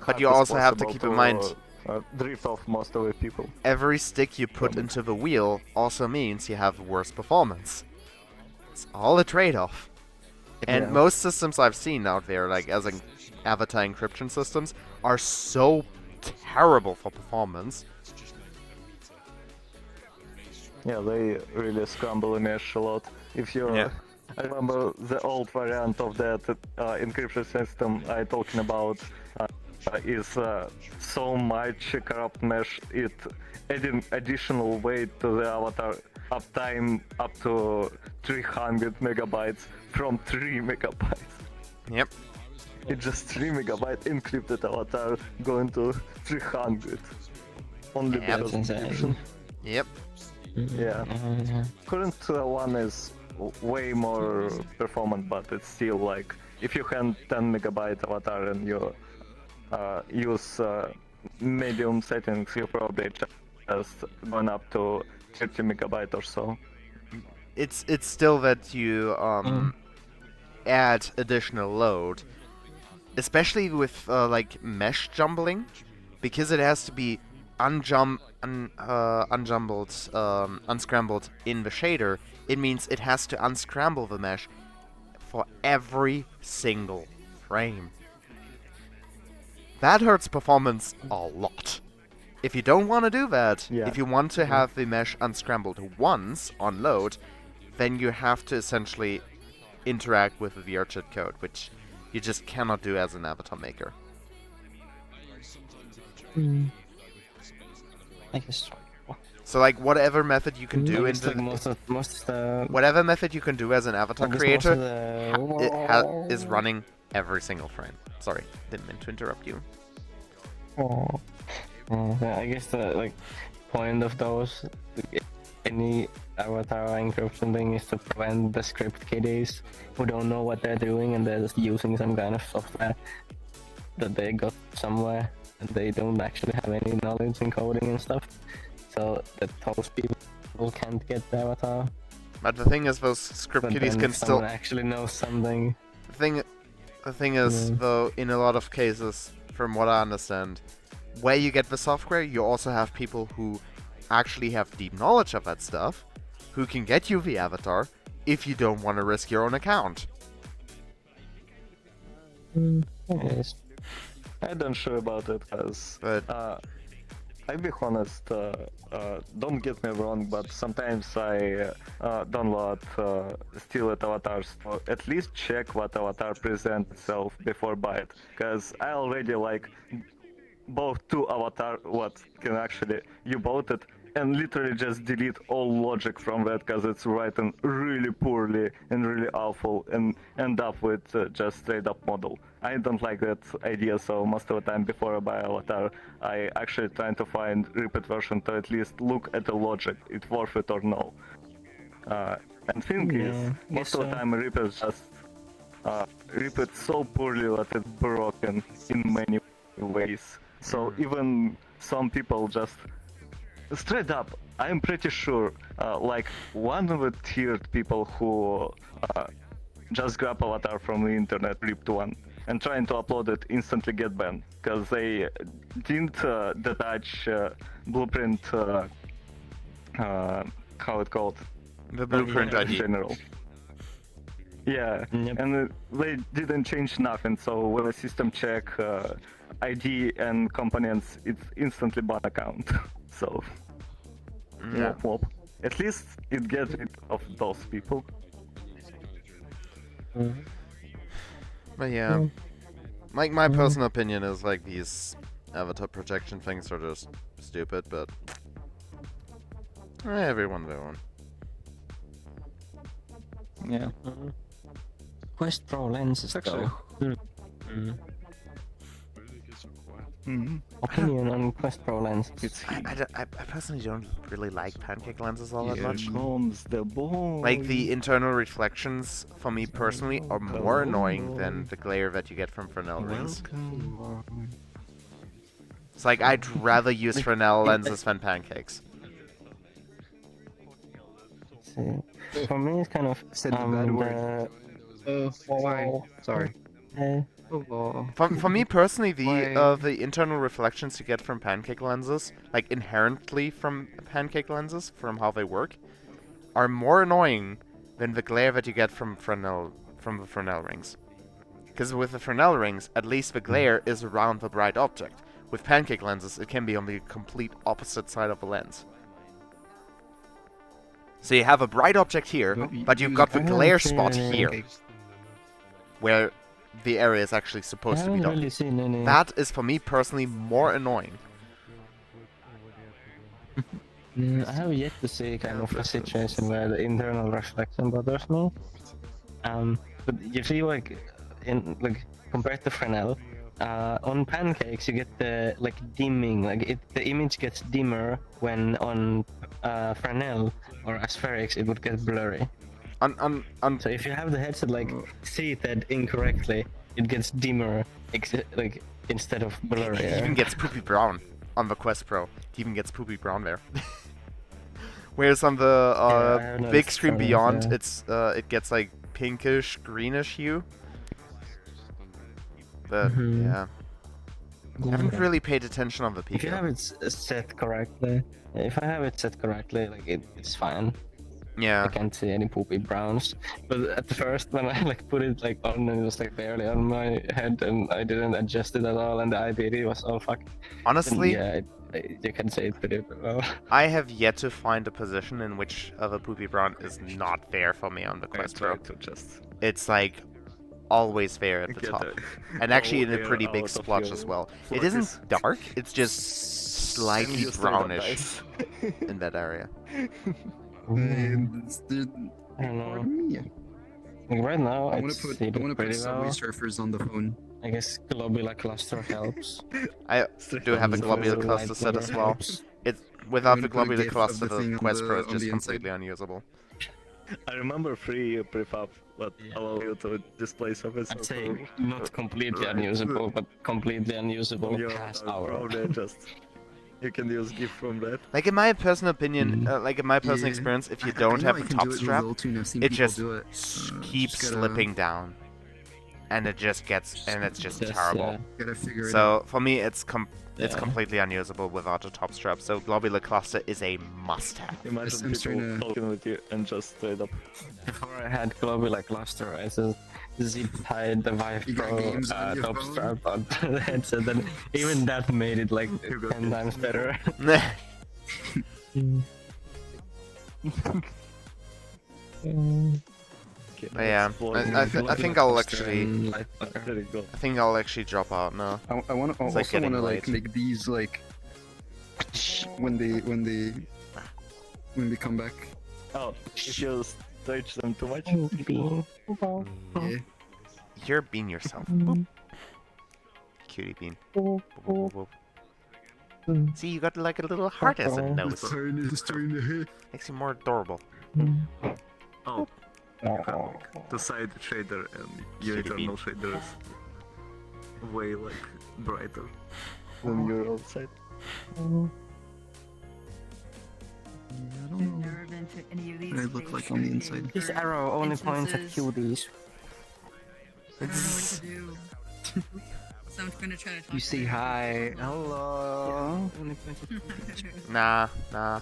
but you also have to keep in mind. Drift off most of the people. Every stick you put into the wheel also means you have worse performance. It's all a trade-off. And most systems I've seen out there, like as avatar encryption systems, are so terrible for performance. Yeah, they really scramble the mesh a lot. If you I remember the old variant of that encryption system I talking about is so much corrupt mesh, it adding additional weight to the avatar uptime up to 300 megabytes from 3 megabytes. Yep. It's just 3 megabyte encrypted avatar going to 300. Only because of encryption. Yep. Yeah. Current one is way more performant, but it's still like if you have 10 megabyte avatar and you use medium settings, you probably just going up to 30 megabyte or so. It's still that you add additional load, especially with like mesh jumbling, because it has to be unscrambled in the shader. It means it has to unscramble the mesh for every single frame. That hurts performance a lot. If you don't want to do that, if you want to have the mesh unscrambled once on load, then you have to essentially interact with the VRChat code, which you just cannot do as an avatar maker. I guess. So like whatever method you can do in whatever method you can do as an avatar creator, is running every single frame. Sorry, didn't mean to interrupt you. Yeah, I guess the point of those any avatar encryption thing is to prevent the script kiddies who don't know what they're doing and they're just using some kind of software that they got somewhere and they don't actually have any knowledge in coding and stuff. So that those people can't get the avatar. But the thing is, those script kiddies can still actually know something. The thing is, though, in a lot of cases, from what I understand, where you get the software, you also have people who actually have deep knowledge of that stuff, who can get you the avatar if you don't want to risk your own account. Yes. I'm not sure about it, because I'll be honest, don't get me wrong, but sometimes I download stealed avatars to at least check what avatar presents itself before buy it, because I already bought 2 avatar what can actually, you bought it and literally just delete all logic from that because it's written really poorly and really awful and end up with just straight up model. I don't like that idea, so most of the time before I buy avatar, I actually try to find repeat version to at least look at the logic, it's worth it or no. And thing is, most of the time Reapers just rip it so poorly that it's broken in many ways. So even some people just straight up, I'm pretty sure, like one of the tiered people who just grab avatar from the internet, ripped one, and trying to upload it instantly get banned because they didn't detach blueprint. How it called? The blueprint in ID. general. Yeah, and they didn't change nothing. So with a system check, ID and components, it's instantly ban account. So, Yeah. wop. At least it gets rid of those people. But yeah, like my personal opinion is like these avatar protection things are just stupid, but everyone their own. Yeah. Quest Pro lenses Actually. though. Opinion on Quest Pro lenses. I personally don't really like pancake lenses all that Here much. comes the boy. Like the internal reflections, for me personally, are more annoying than the glare that you get from Fresnel rings. It's like I'd rather use Fresnel lenses than pancakes. For me, it's kind of Said the bad word. Sorry. For me personally, the internal reflections you get from pancake lenses, like inherently from pancake lenses, from how they work, are more annoying than the glare that you get from the Fresnel rings. Because with the Fresnel rings, at least the glare is around the bright object. With pancake lenses, it can be on the complete opposite side of the lens. So you have a bright object here, but you've got the glare spot here, where the area is actually supposed to be done. Really That is, for me personally, more annoying. I have yet to see kind of a situation where the internal reflection bothers me. But you see, like, compared to Fresnel, on pancakes you get the dimming, the image gets dimmer when on Fresnel or Aspherics it would get blurry. So if you have the headset seated incorrectly, it gets dimmer instead of blurry. It even gets poopy brown on the Quest Pro. It even gets poopy brown there. Whereas on the big screen beyond, it gets like pinkish, greenish hue. But yeah, I haven't really paid attention on the Pico. If you have it set correctly, it's fine. Yeah. I can't see any poopy browns. But at first, when I put it on, and it was barely on my head, and I didn't adjust it at all, and the IPD was all fucked. Honestly, yeah, you can say it pretty well. I have yet to find a position in which the poopy brown is not there for me on the Quest Pro. It's like always there at the top, and actually in a pretty big splotch as well. It isn't dark; it's just slightly brownish in that area. I don't know. Right now, I want to put Subway Surfers on the phone. I guess Globular Cluster helps. I do have a Globular Cluster set as well. Without the Globular Cluster, the Quest Pro is just completely unusable. I remember free prefab that allow you to display surface. I'd say not completely unusable, but completely unusable past hour. Probably just you can use GIF from that. Like in my personal opinion, in my personal experience, if you don't have the top strap, it just keeps slipping down, and it's just terrible. So for me, it's completely unusable without a top strap. So Globular Cluster is a must-have. Imagine people talking with you and just straight up. Before I had Globular Cluster, I just zip-tied the Vive Pro top strap on the headset, and even that made it 10 times better. But yeah, I think I'll actually drop out now. I also want to make these when they come back. Oh, if you stretch them too much. Yeah. You're bean yourself. Boop. Cutie bean. Boop, boop, boop. See, you got a little heart as a nose. Makes you more adorable. Oh. The side shader and your internal shader is way like brighter than your outside. What I look like on the inside. This arrow only points at cuties. I don't know what to do. So I'm gonna try to talk You to say her. hi. Hello. Nah. I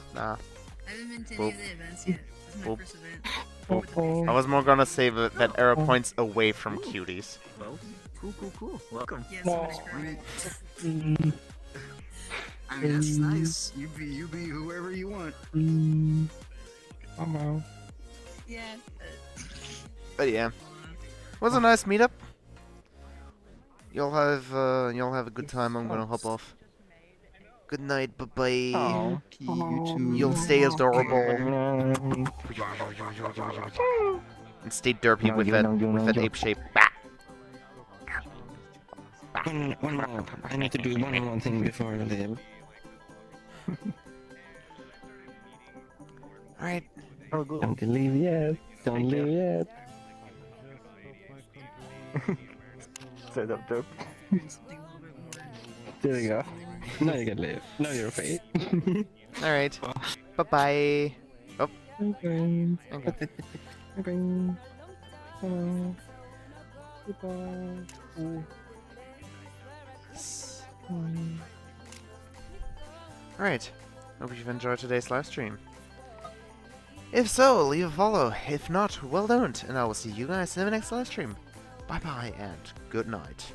haven't been to any of the events yet. This is my first event. I was more gonna say that arrow points away from cuties. Well, cool. Welcome. Yes, subscribe. I mean, that's nice. You be whoever you want. Yeah. But yeah, was a nice meetup. You'll have a good time. I'm gonna hop off. Good night. Bye bye. You'll stay adorable and stay derpy with that ape shape. Bah. One more. I need to do one more thing before I leave. Alright. Don't leave yet. Don't leave yet. Set up dope. There you go. Now you can leave. Now you're free. Alright. Bye bye. Oh. Okay. Alright. Hope you've enjoyed today's live stream. If so, leave a follow. If not, well don't. And I will see you guys in the next live stream. Bye bye and good night.